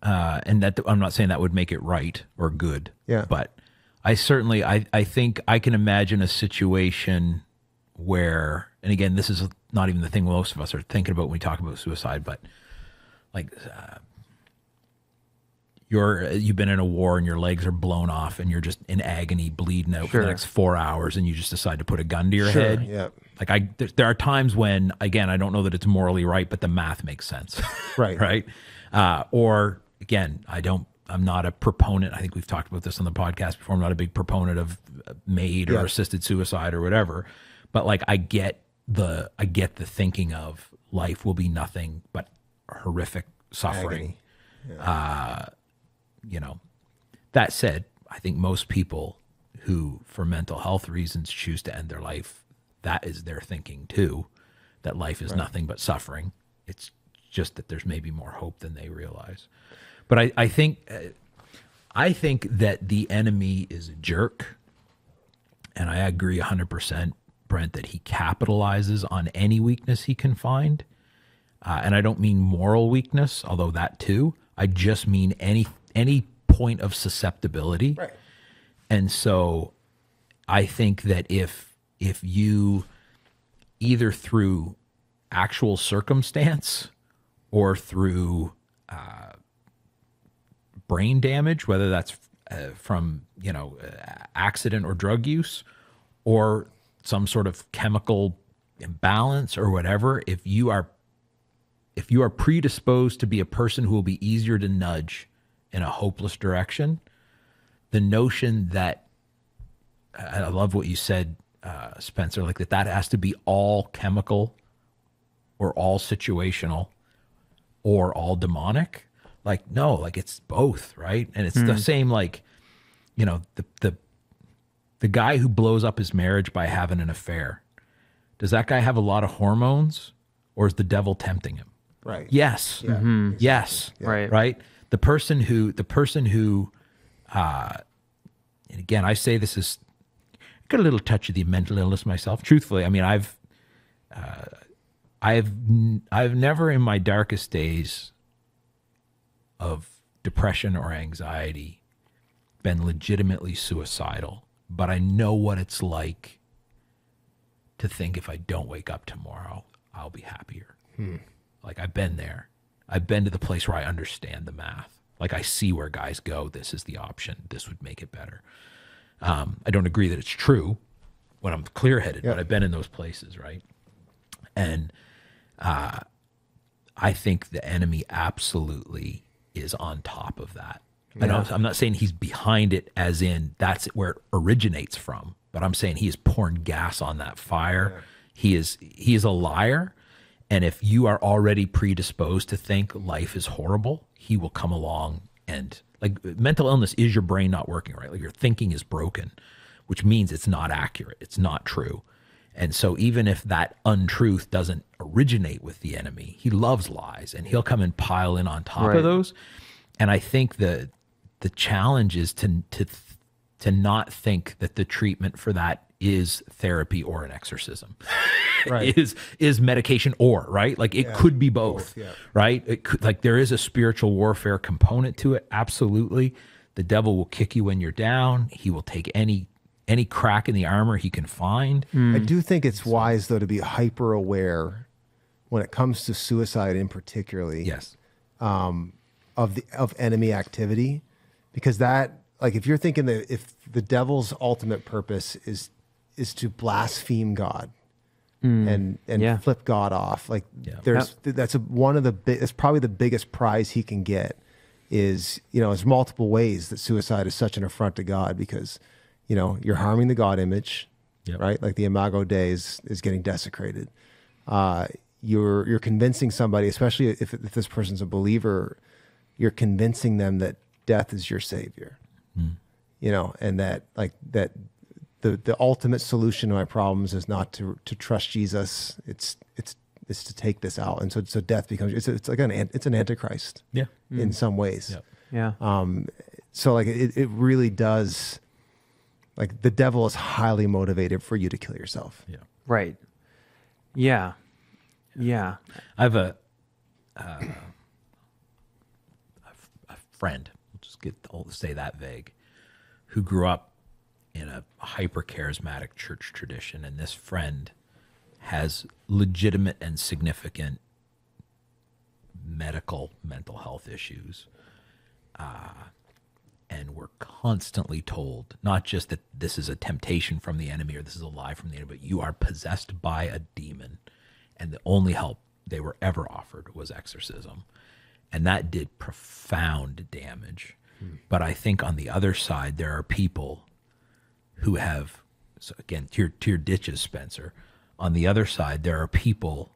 and that I'm not saying that would make it right or good. Yeah. But I certainly I think I can imagine a situation where, and again, this is not even the thing most of us are thinking about when we talk about suicide, but like you've been in a war and your legs are blown off and you're just in agony, bleeding out for the next 4 hours, and you just decide to put a gun to your head. Yeah. Like there are times when, again, I don't know that it's morally right, but the math makes sense. Right. Right. Or again, I'm not a proponent. I think we've talked about this on the podcast before. I'm not a big proponent of MAID or assisted suicide or whatever, but like I get the thinking of life will be nothing but horrific suffering. You know, that said, I think most people who, for mental health reasons, choose to end their life, that is their thinking too, that life is nothing but suffering. It's just that there's maybe more hope than they realize. But I think that the enemy is a jerk, and I agree 100%, Brent, that he capitalizes on any weakness he can find. And I don't mean moral weakness, although that too. I just mean any point of susceptibility. Right. And so I think that if you, either through actual circumstance or through brain damage, whether that's from accident or drug use or some sort of chemical imbalance or whatever, if you are predisposed to be a person who will be easier to nudge in a hopeless direction, the notion that, I love what you said, Spencer, like that has to be all chemical or all situational or all demonic. Like, no, like it's both, right? And it's the same, like, the guy who blows up his marriage by having an affair. Does that guy have a lot of hormones, or is the devil tempting him? Right. Yes. Yeah. Yes. Right. Right. the person who, and again, I say this is, got a little touch of the mental illness myself. Truthfully, I mean, I've never in my darkest days of depression or anxiety been legitimately suicidal, but I know what it's like to think if I don't wake up tomorrow, I'll be happier. Like I've been there. I've been to the place where I understand the math. Like I see where guys go. This is the option. This would make it better. I don't agree that it's true when I'm clear-headed, but I've been in those places, right? And I think the enemy absolutely is on top of that. I'm not saying he's behind it as in that's where it originates from, but I'm saying he is pouring gas on that fire. He is a liar. And if you are already predisposed to think life is horrible, he will come along and like mental illness is your brain not working right. Like your thinking is broken, which means it's not accurate. It's not true. And so even if that untruth doesn't originate with the enemy, he loves lies and he'll come and pile in on top of those. And I think the challenge is to not think that the treatment for that is therapy or an exorcism. Right. is medication or, right? Like it could be both, right? It could, like there is a spiritual warfare component to it. Absolutely. The devil will kick you when you're down. He will take any crack in the armor he can find. I do think it's wise though to be hyper aware when it comes to suicide in particularly. Yes. Of enemy activity, because that, like if you're thinking that if the devil's ultimate purpose is to blaspheme God and flip God off, like that's it's probably the biggest prize he can get is, there's multiple ways that suicide is such an affront to God because, you're harming the God image, right? Like the Imago Dei is getting desecrated. You're convincing somebody, especially if this person's a believer, you're convincing them that death is your savior, and that the ultimate solution to my problems is not to trust Jesus. It's to take this out. And so death becomes, it's like it's an antichrist in some ways. So like it really does, like the devil is highly motivated for you to kill yourself. Yeah. Right. Yeah. Yeah. I have a friend, we'll just say that vague, who grew up in a hyper charismatic church tradition, and this friend has legitimate and significant mental health issues, and we're constantly told not just that this is a temptation from the enemy or this is a lie from the enemy, but you are possessed by a demon, and the only help they were ever offered was exorcism. And that did profound damage. But I think on the other side, there are people who have, so again, to your ditches, Spencer. On the other side, there are people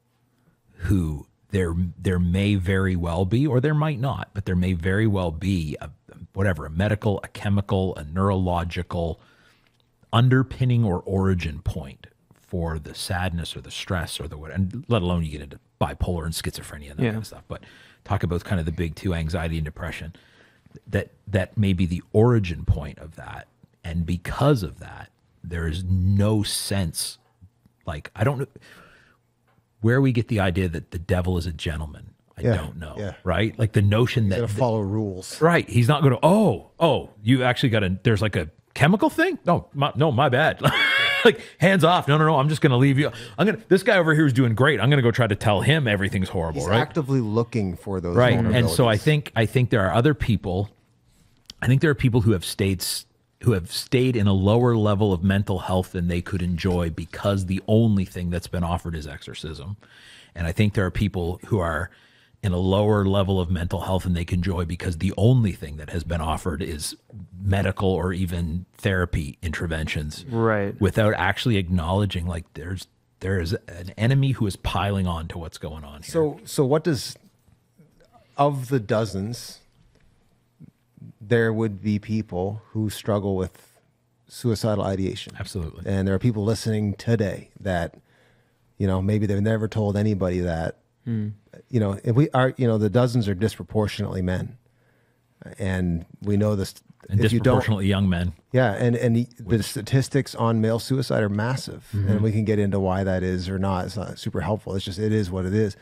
who there may very well be, or there might not, but there may very well be a medical, a chemical, a neurological underpinning or origin point for the sadness or the stress or the what, and let alone you get into bipolar and schizophrenia and that kind of stuff. But talk about kind of the big two, anxiety and depression, that may be the origin point of that. And because of that, there is no sense, like, I don't know where we get the idea that the devil is a gentleman. I don't know, right? Like the notion He's that gonna follow rules, right? He's not going to. You actually got there's like a chemical thing. No, my bad. Like hands off. No. I'm just going to leave you. This guy over here is doing great. I'm going to go try to tell him everything's horrible. He's right? actively looking for those. Right. And so I think there are other people. I think there are people who have stayed in a lower level of mental health than they could enjoy because the only thing that's been offered is exorcism. And I think there are people who are in a lower level of mental health than they can enjoy because the only thing that has been offered is medical or even therapy interventions. Right. Without actually acknowledging like there is an enemy who is piling on to what's going on here. So what does, of the dozens, there would be people who struggle with suicidal ideation. Absolutely. And there are people listening today that, maybe they've never told anybody that, if we are, the dozens are disproportionately men. And we know this. And if you don't, disproportionately young men. yeah, and the statistics on male suicide are massive, and we can get into why that is or not. It's not super helpful. It's just it is what it is.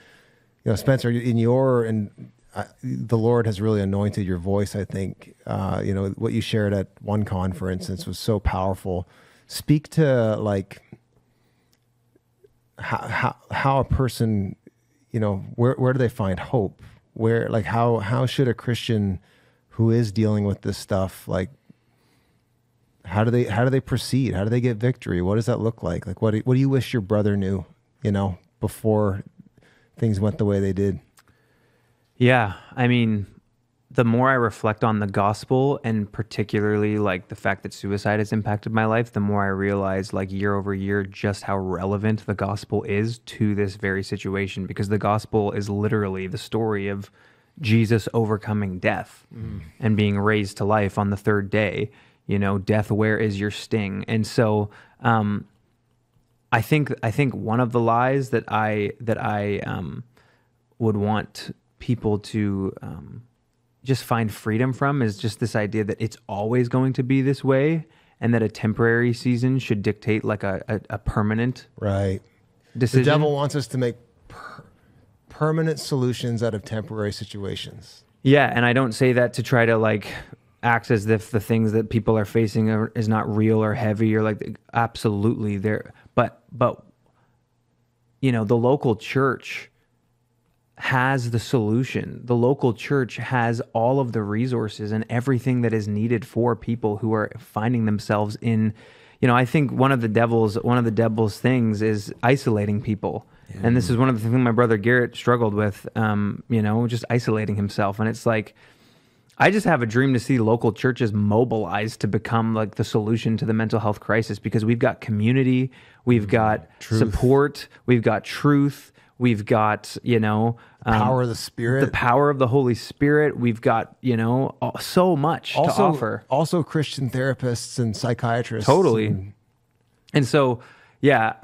You know, Spencer, the Lord has really anointed your voice. I think you know what you shared at OneCon, for instance, was so powerful. Speak to like how a person, you know, where do they find hope? Where like how should a Christian who is dealing with this stuff, like, how do they proceed? How do they get victory? What does that look like? Like, what do you wish your brother knew, you know, before things went the way they did? Yeah, I mean, the more I reflect on the gospel, and particularly like the fact that suicide has impacted my life, the more I realize, like, year over year, just how relevant the gospel is to this very situation, because the gospel is literally the story of Jesus overcoming death and being raised to life on the third day. You know, death, where is your sting? And so I think one of the lies that I would want people to just find freedom from is just this idea that it's always going to be this way, and that a temporary season should dictate like a permanent decision. The devil wants us to make permanent solutions out of temporary situations. Yeah, and I don't say that to try to like act as if the things that people are facing is not real or heavy or like, absolutely there. But you know, the local church has the solution. The local church has all of the resources and everything that is needed for people who are finding themselves in, you know, I think one of the devil's things is isolating people. Yeah. And this is one of the things my brother Garrett struggled with, you know, just isolating himself. And it's like, I just have a dream to see local churches mobilized to become like the solution to the mental health crisis, because we've got community, we've got support, we've got truth, we've got, you know, power of the Spirit, the power of the Holy Spirit. We've got, you know, so much to offer. Also Christian therapists and psychiatrists. Totally. And so, yeah,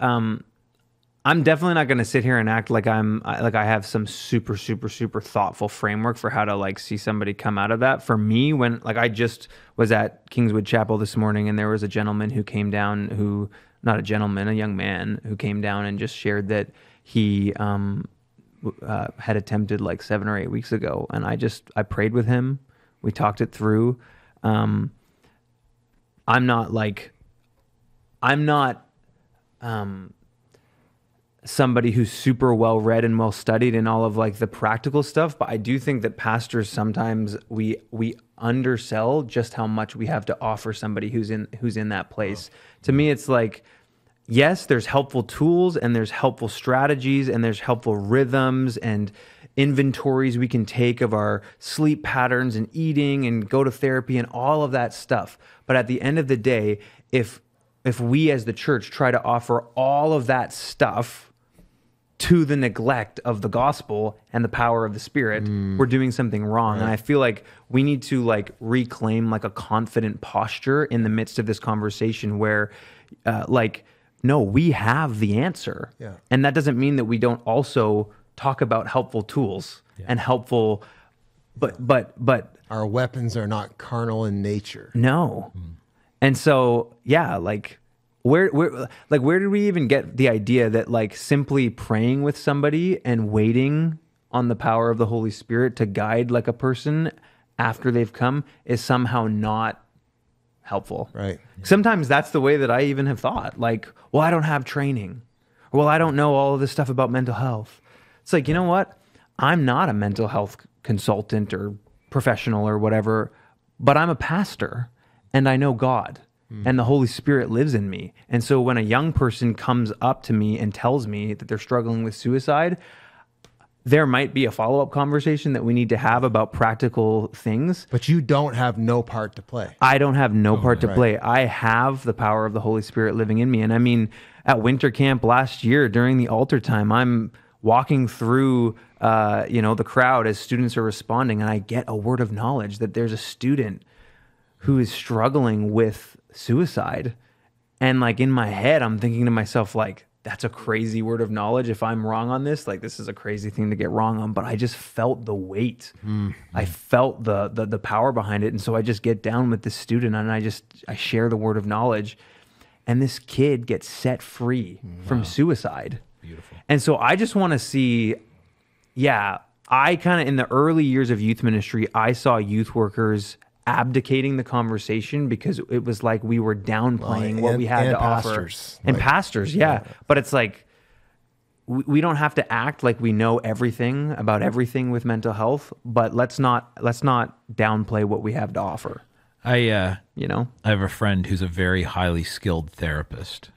I'm definitely not going to sit here and act like I have some super thoughtful framework for how to like see somebody come out of that. For me, when like I just was at Kingswood Chapel this morning, and there was a gentleman who came down a young man who came down and just shared that he had attempted like 7 or 8 weeks ago. And I prayed with him. We talked it through. I'm not somebody who's super well read and well studied in all of like the practical stuff, but I do think that pastors sometimes we undersell just how much we have to offer somebody who's in that place. To me, it's like, yes, there's helpful tools and there's helpful strategies and there's helpful rhythms and inventories we can take of our sleep patterns and eating and go to therapy and all of that stuff. But at the end of the day, if we as the church try to offer all of that stuff to the neglect of the gospel and the power of the Spirit, we're doing something wrong. Right. And I feel like we need to like reclaim like a confident posture in the midst of this conversation where no, we have the answer. Yeah. And that doesn't mean that we don't also talk about helpful tools and helpful, but our weapons are not carnal in nature. No. And so, yeah, like where did we even get the idea that like simply praying with somebody and waiting on the power of the Holy Spirit to guide like a person after they've come is somehow not helpful? Right. Sometimes that's the way that I even have thought. Like, well, I don't have training. Or, well, I don't know all of this stuff about mental health. It's like, you know what? I'm not a mental health consultant or professional or whatever, but I'm a pastor and I know God and the Holy Spirit lives in me. And so when a young person comes up to me and tells me that they're struggling with suicide, there might be a follow-up conversation that we need to have about practical things. But you don't have no part to play. I don't have no part to play. I have the power of the Holy Spirit living in me. And I mean, at winter camp last year during the altar time, I'm walking through the crowd as students are responding, and I get a word of knowledge that there's a student who is struggling with suicide. And like in my head, I'm thinking to myself, like, that's a crazy word of knowledge. If I'm wrong on this, like this is a crazy thing to get wrong on, but I just felt the weight. I felt the power behind it. And so I just get down with this student and I share the word of knowledge, and this kid gets set free from suicide. Beautiful. And so I just want to see, I kind of, in the early years of youth ministry, I saw youth workers abdicating the conversation because it was like we were downplaying what we had to offer. And pastors, But it's like, we don't have to act like we know everything about everything with mental health, but let's not downplay what we have to offer. I have a friend who's a very highly skilled therapist,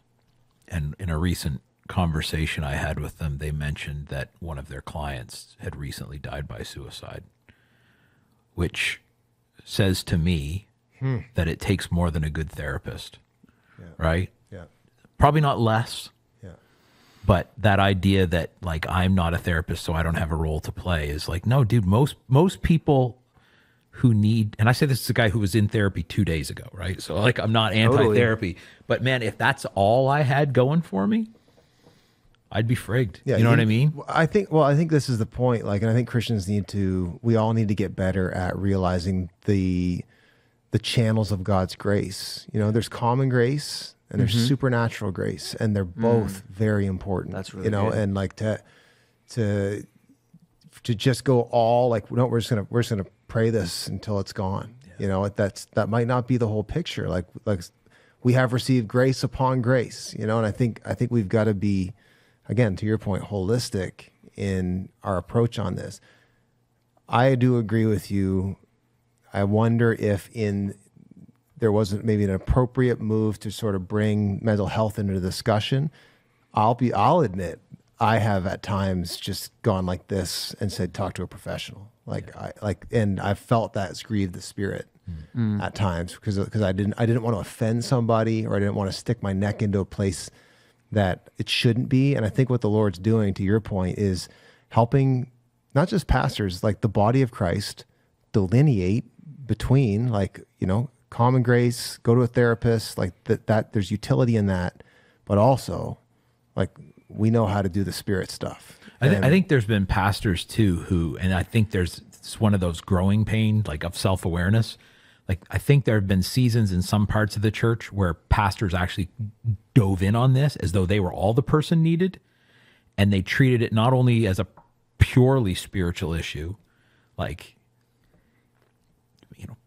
and in a recent conversation I had with them, they mentioned that one of their clients had recently died by suicide, which says to me that it takes more than a good therapist, right? Yeah. Probably not less. Yeah. But that idea that like I'm not a therapist, so I don't have a role to play is like, no, dude, most people who need, and I say this is a guy who was in therapy 2 days ago, right? So like I'm not anti-therapy, but man, if that's all I had going for me, I'd be frigged. Yeah, you know what I mean? I think this is the point. Like, and I think Christians we all need to get better at realizing the channels of God's grace. You know, there's common grace and there's supernatural grace, and they're both very important. That's really good. And like to just go all like, no, we're just gonna pray this until it's gone. Yeah. You know, that might not be the whole picture. Like we have received grace upon grace. You know, and I think we've got to be, again, to your point, holistic in our approach on this. I do agree with you. I wonder if there wasn't maybe an appropriate move to sort of bring mental health into the discussion. I'll admit I have at times just gone like this and said, talk to a professional. And I felt that's grieved the spirit at times because I didn't want to offend somebody, or I didn't want to stick my neck into a place that it shouldn't be. And I think what the Lord's doing, to your point, is helping not just pastors, like the body of Christ, delineate between, like, you know, common grace, go to a therapist, like that there's utility in that, but also like we know how to do the spirit stuff. I think there's been pastors too who, and I think it's one of those growing pain, like of self-awareness. Like, I think there have been seasons in some parts of the church where pastors actually dove in on this as though they were all the person needed. And they treated it not only as a purely spiritual issue, like, you know,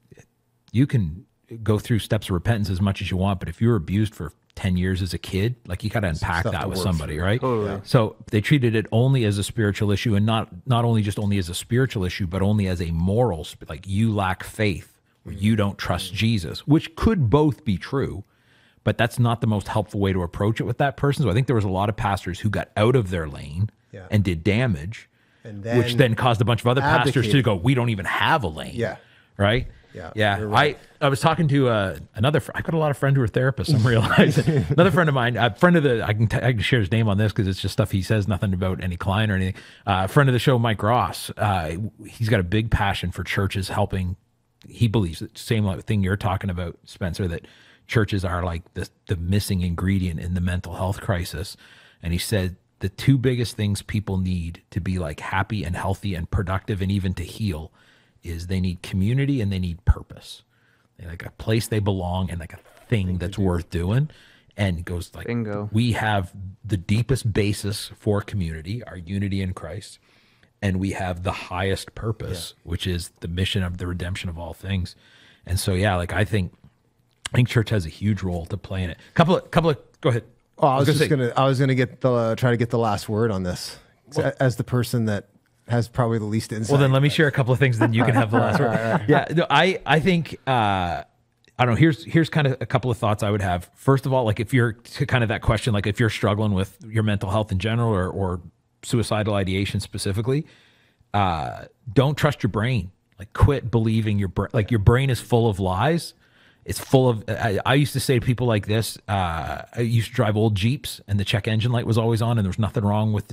you can go through steps of repentance as much as you want, but if you were abused for 10 years as a kid, like you got to unpack that with somebody, right? Totally. Yeah. So they treated it only as a spiritual issue, and not only as a spiritual issue, but only as a moral, like you lack faith. You don't trust Jesus, which could both be true, but that's not the most helpful way to approach it with that person. So I think there was a lot of pastors who got out of their lane and did damage, which then caused a bunch of other pastors to go, we don't even have a lane. Yeah. Right? Yeah. Right. I was talking to another I've got a lot of friends who are therapists, I'm realizing. Another friend of mine, I can share his name on this because it's just stuff he says, nothing about any client or anything. A friend of the show, Mike Ross, he's got a big passion for churches helping. He believes the same thing you're talking about, Spencer, that churches are like the missing ingredient in the mental health crisis. And he said the two biggest things people need to be like happy and healthy and productive and even to heal is they need community and they need purpose. They like a place they belong and like a thing that's worth doing. And he goes like, bingo. We have the deepest basis for community, our unity in Christ. And we have the highest purpose, which is the mission of the redemption of all things. And so, like, I think church has a huge role to play in it. Couple of, go ahead. Oh, I was gonna try to get the last word on this as the person that has probably the least insight. Well, then let me share a couple of things, then you can have the last word. Right. Yeah, no, I think, I don't know, here's kind of a couple of thoughts I would have. First of all, like if you're to kind of that question, like if you're struggling with your mental health in general or suicidal ideation specifically, don't trust your brain. Like quit believing your brain. Like your brain is full of lies. It's full of, I used to say to people like this, I used to drive old Jeeps and the check engine light was always on and there was nothing wrong with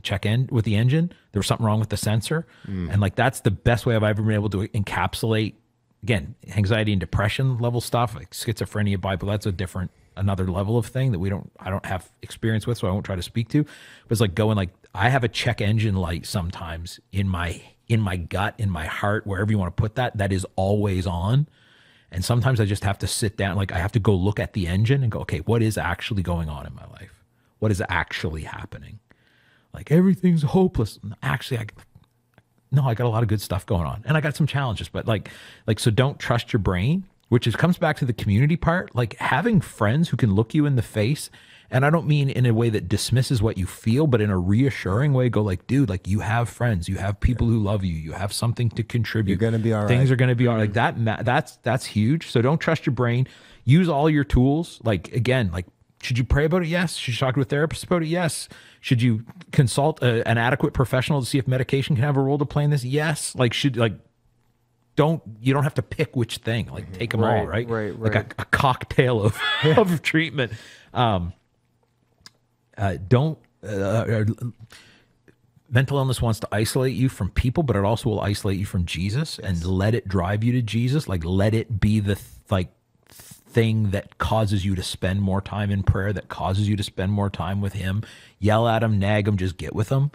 with the engine. There was something wrong with the sensor. And like, that's the best way I've ever been able to encapsulate, again, anxiety and depression level stuff, like schizophrenia, bipolar, that's a different another level of thing that I don't have experience with, so I won't try to speak to. But it's like going like, I have a check engine light sometimes in my gut, in my heart, wherever you want to put that is always on. And sometimes I just have to sit down, like I have to go look at the engine and go, okay, what is actually going on in my life? What is actually happening? Like everything's hopeless. Actually, I got a lot of good stuff going on, and I got some challenges, but like, so don't trust your brain, which comes back to the community part, like having friends who can look you in the face. And I don't mean in a way that dismisses what you feel, but in a reassuring way, go like, dude, like you have friends, you have people who love you, you have something to contribute. You're going to be all right. Things are going to be all right. Like that's huge. So don't trust your brain. Use all your tools. Like, again, like, should you pray about it? Yes. Should you talk to a therapist about it? Yes. Should you consult an adequate professional to see if medication can have a role to play in this? Yes. Like, you don't have to pick which thing, like take them all, right? Right. Like a cocktail of, of treatment. Mental illness wants to isolate you from people, but it also will isolate you from Jesus. Yes. And let it drive you to Jesus. Like, let it be the thing that causes you to spend more time in prayer, that causes you to spend more time with him. Yell at him, nag him, just get with him.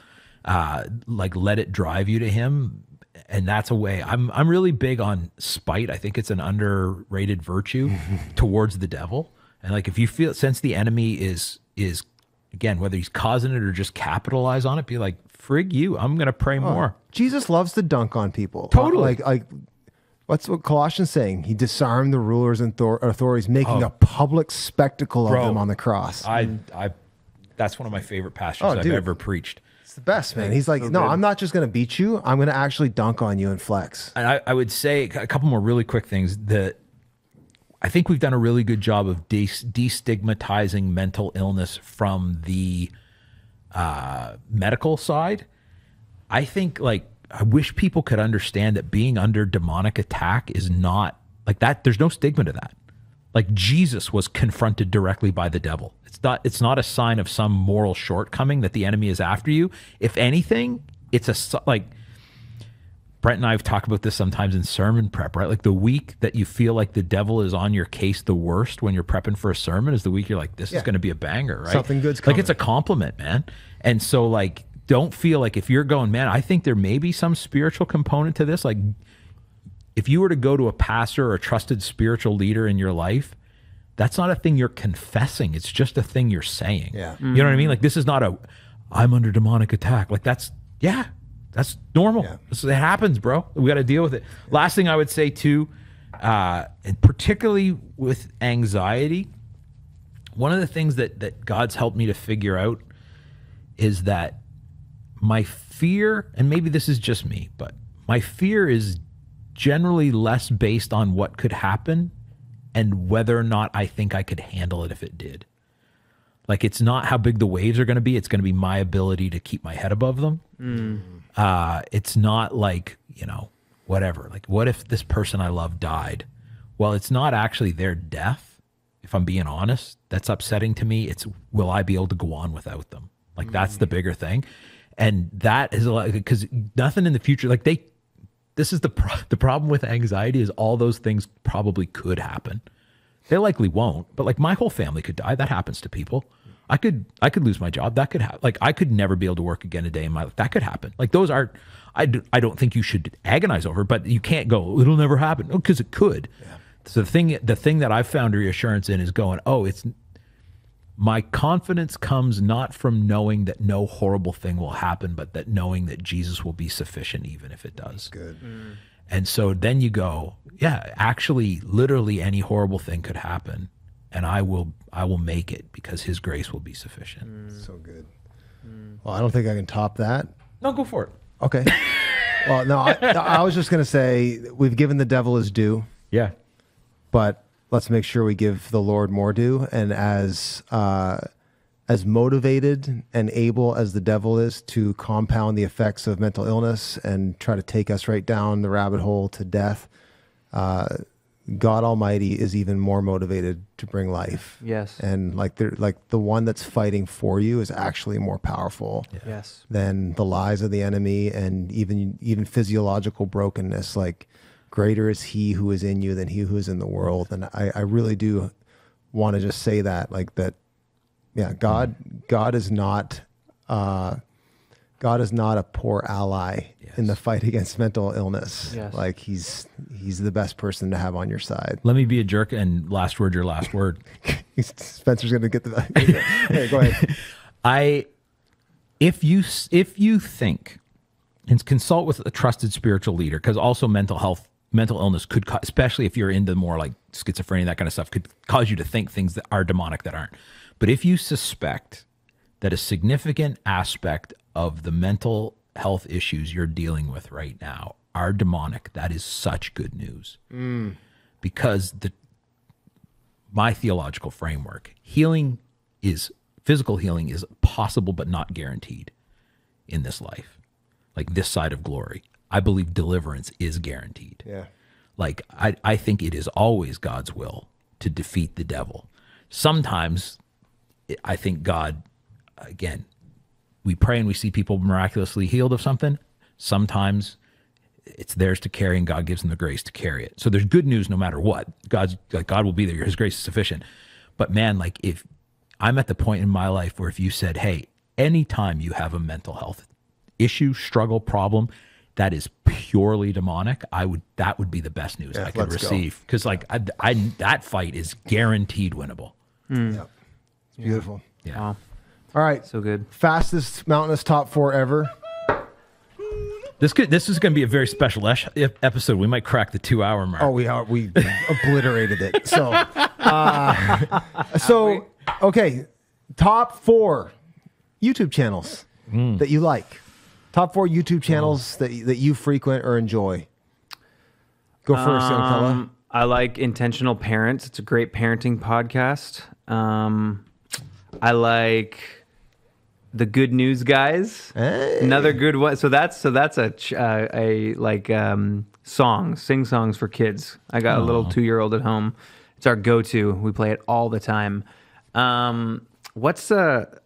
Like, let it drive you to him. And that's a way. I'm really big on spite. I think it's an underrated virtue towards the devil. And like, if you sense the enemy is again, whether he's causing it or just capitalize on it, be like, frig you, I'm going to pray more. Jesus loves to dunk on people. Totally. Like what's what Colossians saying? He disarmed the rulers and authorities, making a public spectacle of them on the cross. That's one of my favorite passages I've ever preached. It's the best, man. He's like, no, I'm not just going to beat you. I'm going to actually dunk on you and flex. And I would say a couple more really quick things. I think we've done a really good job of destigmatizing mental illness from the medical side. I think, like, I wish people could understand that being under demonic attack is not like that. There's no stigma to that. Like, Jesus was confronted directly by the devil. It's not a sign of some moral shortcoming that the enemy is after you. If anything, it's like Brent and I have talked about this sometimes in sermon prep, right? Like, the week that you feel like the devil is on your case the worst when you're prepping for a sermon is the week you're like, this is going to be a banger, right? Something good's coming. Like, it's a compliment, man. And so, like, don't feel like if you're going, man, I think there may be some spiritual component to this. Like, if you were to go to a pastor or a trusted spiritual leader in your life, that's not a thing you're confessing. It's just a thing you're saying. Yeah. You know what I mean? Like, this is not I'm under demonic attack. Like, that's normal. Yeah. It happens, bro. We got to deal with it. Last thing I would say too, and particularly with anxiety, one of the things that God's helped me to figure out is that my fear, and maybe this is just me, but my fear is generally less based on what could happen and whether or not I think I could handle it if it did. Like, it's not how big the waves are going to be. It's going to be my ability to keep my head above them. It's not like, whatever. Like, what if this person I love died? Well, it's not actually their death, if I'm being honest, that's upsetting to me. It's, will I be able to go on without them? Like, that's the bigger thing. And that is because nothing in the future, like this is the problem with anxiety is all those things probably could happen. They likely won't, but like, my whole family could die. That happens to people. I could lose my job. That could happen. Like, I could never be able to work again a day in my life. That could happen. Like, those are, I don't think you should agonize over, but you can't go, it'll never happen. No, because it could. Yeah. So the thing that I've found reassurance in is going, my confidence comes not from knowing that no horrible thing will happen, but that knowing that Jesus will be sufficient even if it does. That's good. And so then you go, yeah, actually, literally any horrible thing could happen, and I will make it because his grace will be sufficient. So good. Well, I don't think I can top that. No, go for it. Okay. Well, no, I was just going to say we've given the devil his due. Yeah. But let's make sure we give the Lord more due. And as motivated and able as the devil is to compound the effects of mental illness and try to take us right down the rabbit hole to death, God Almighty is even more motivated to bring life. Yes. And like the one that's fighting for you is actually more powerful Yes. than the lies of the enemy and even physiological brokenness. Like, greater is he who is in you than he who is in the world. And I really do want to just say that, like that. Yeah, God is not a poor ally in the fight against mental illness. Yes. Like he's the best person to have on your side. Let me be a jerk and last word, your last word. Spencer's going to get the. Hey, go ahead. If you think and consult with a trusted spiritual leader, because also mental illness could, especially if you're into more like schizophrenia, that kind of stuff, could cause you to think things that are demonic that aren't. But if you suspect that a significant aspect of the mental health issues you're dealing with right now are demonic, that is such good news. Because my theological framework, physical healing is possible but not guaranteed in this life. Like this side of glory. I believe deliverance is guaranteed. Yeah. Like I think it is always God's will to defeat the devil. Sometimes I think God, again, we pray and we see people miraculously healed of something. Sometimes it's theirs to carry and God gives them the grace to carry it. So there's good news no matter what. God will be there. His grace is sufficient. But man, like if I'm at the point in my life where if you said, hey, anytime you have a mental health issue, struggle, problem, that is purely demonic, that would be the best news I could receive. Because like that fight is guaranteed winnable. Yeah. It's beautiful. Yeah. Wow. All right. So good. Fastest mountainous top 4 ever. This is going to be a very special episode. We might crack the 2-hour mark. Oh, we obliterated it. So, okay, top 4 YouTube channels that you like. Top 4 YouTube channels that you frequent or enjoy. Go first, young fella. I like Intentional Parents. It's a great parenting podcast. I like The Good News Guys. Hey. Another good one. So that's a sing songs for kids. I got a little 2-year-old at home. It's our go-to. We play it all the time.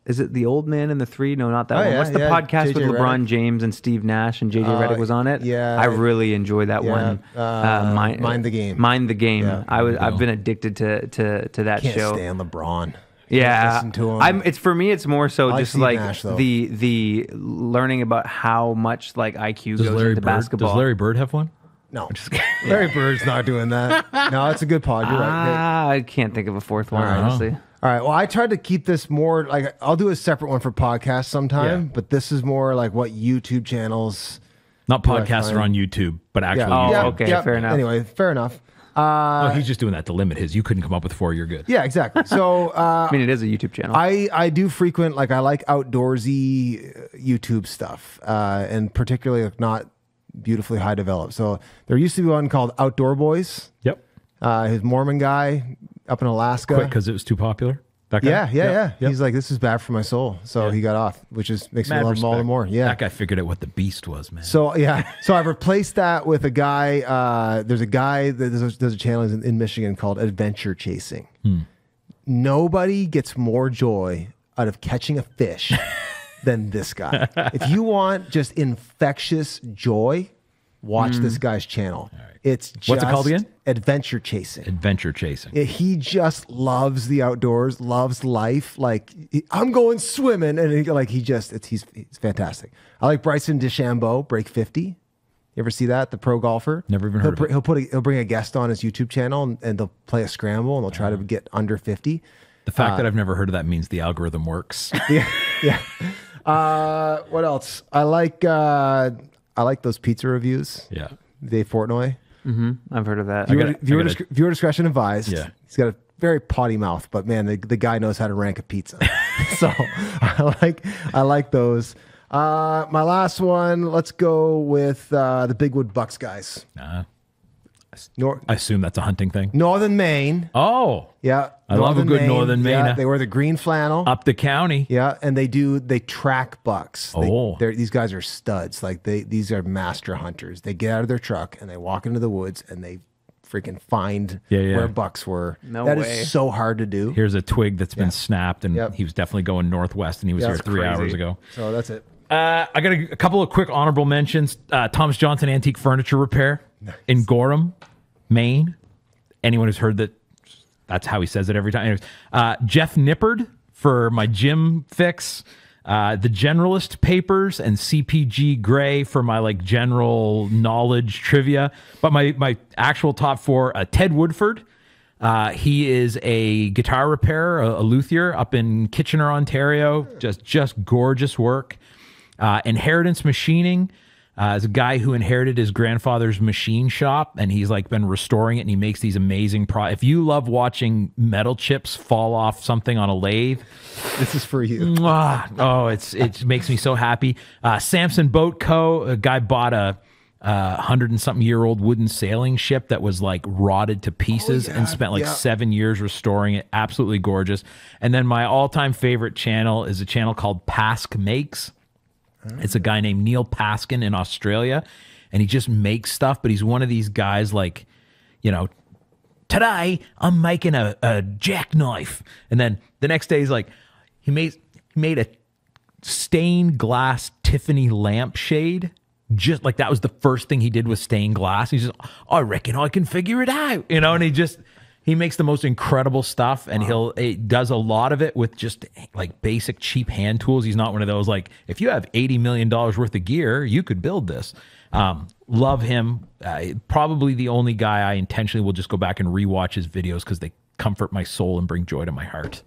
Is it The Old Man and the Three? No, not that one. Yeah, What's the podcast JJ with LeBron Redick. James and Steve Nash and JJ Redick was on it? Yeah. I really enjoyed that one. Mind the Game. Mind the Game. Yeah. I've been addicted to that Can't show. stand LeBron. Yeah, Listen to him. it's for me. It's more so I like just Steve like Nash, though. the learning about how much like IQ goes into basketball. Does Larry Bird have one? No. Larry Bird's not doing that. No, it's a good pod. You're right. I can't think of a fourth one, right. honestly. All right. Well, I tried to keep this more like I'll do a separate one for podcasts sometime, but this is more like what YouTube channels. Not podcasts are on YouTube, but actually YouTube. Okay, fair enough. Anyway, fair enough. Oh, he's just doing that to limit his. You couldn't come up with 4. You're good. Yeah, exactly. So I mean, it is a YouTube channel. I do frequent I like outdoorsy YouTube stuff, and particularly not beautifully high developed. So there used to be one called Outdoor Boys. Yep. His Mormon guy up in Alaska. Quick, because it was too popular. That guy? Yeah. Yep. He's like, this is bad for my soul. So he got off, which makes me love him all the more. Yeah. That guy figured out what the beast was, man. So so I've replaced that with a guy. There's a guy that does a channel in Michigan called Adventure Chasing. Nobody gets more joy out of catching a fish than this guy. If you want just infectious joy, watch this guy's channel. Right. It's just what's it called again? Adventure Chasing. Adventure Chasing. He just loves the outdoors, loves life. Like I'm going swimming, and he's fantastic. I like Bryson DeChambeau, Break 50. You ever see that? The pro golfer. Never even heard of it. He'll bring a guest on his YouTube channel, and they'll play a scramble, and they'll try to get under 50. The fact that I've never heard of that means the algorithm works. Yeah. What else? I like those pizza reviews. Yeah. Dave Portnoy. I've heard of that. Viewer discretion advised. Yeah. He's got a very potty mouth, but man, the guy knows how to rank a pizza. So I like those. My last one, let's go with the Bigwood Bucks guys. I assume that's a hunting thing. Northern Maine. Oh. Yeah. I love a good Northern Maine. Yeah, they wear the green flannel. Up the county. Yeah, and they track bucks. Oh. These guys are studs. Like these are master hunters. They get out of their truck and they walk into the woods and they freaking find where bucks were. That is so hard to do. Here's a twig that's been snapped, and he was definitely going northwest, and he was here 3 hours ago. So that's it. I got a couple of quick honorable mentions. Thomas Johnson Antique Furniture Repair in Gorham, Maine. Anyone who's heard that That's how he says it every time. Anyways, Jeff Nippard for my gym fix. The Generalist Papers and CPG Gray for my like general knowledge trivia. But my actual top 4, Ted Woodford. He is a guitar repairer, a luthier up in Kitchener, Ontario. Just gorgeous work. Inheritance Machining. Is a guy who inherited his grandfather's machine shop, and he's like been restoring it, and he makes these amazing If you love watching metal chips fall off something on a lathe, This is for you. it makes me so happy. Samson Boat Co. A guy bought a 100-and-something-year-old wooden sailing ship that was like rotted to pieces and spent like 7 years restoring it. Absolutely gorgeous. And then my all-time favorite channel is a channel called Pask Makes. It's a guy named Neil Paskin in Australia, and he just makes stuff, but he's one of these guys like, today I'm making a jackknife. And then the next day he's like, he made a stained glass Tiffany lampshade. Just like that was the first thing he did with stained glass. He's just, I reckon I can figure it out, and he makes the most incredible stuff, and he does a lot of it with just like basic cheap hand tools. He's not one of those like, if you have $80 million worth of gear, you could build this. Love him. Probably the only guy I intentionally will just go back and rewatch his videos because they comfort my soul and bring joy to my heart.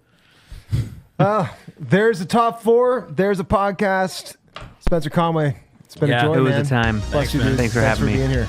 There's a top 4. There's a podcast. Spencer Conway. It's been a joy, it was man. a time. Thanks for having me. being here.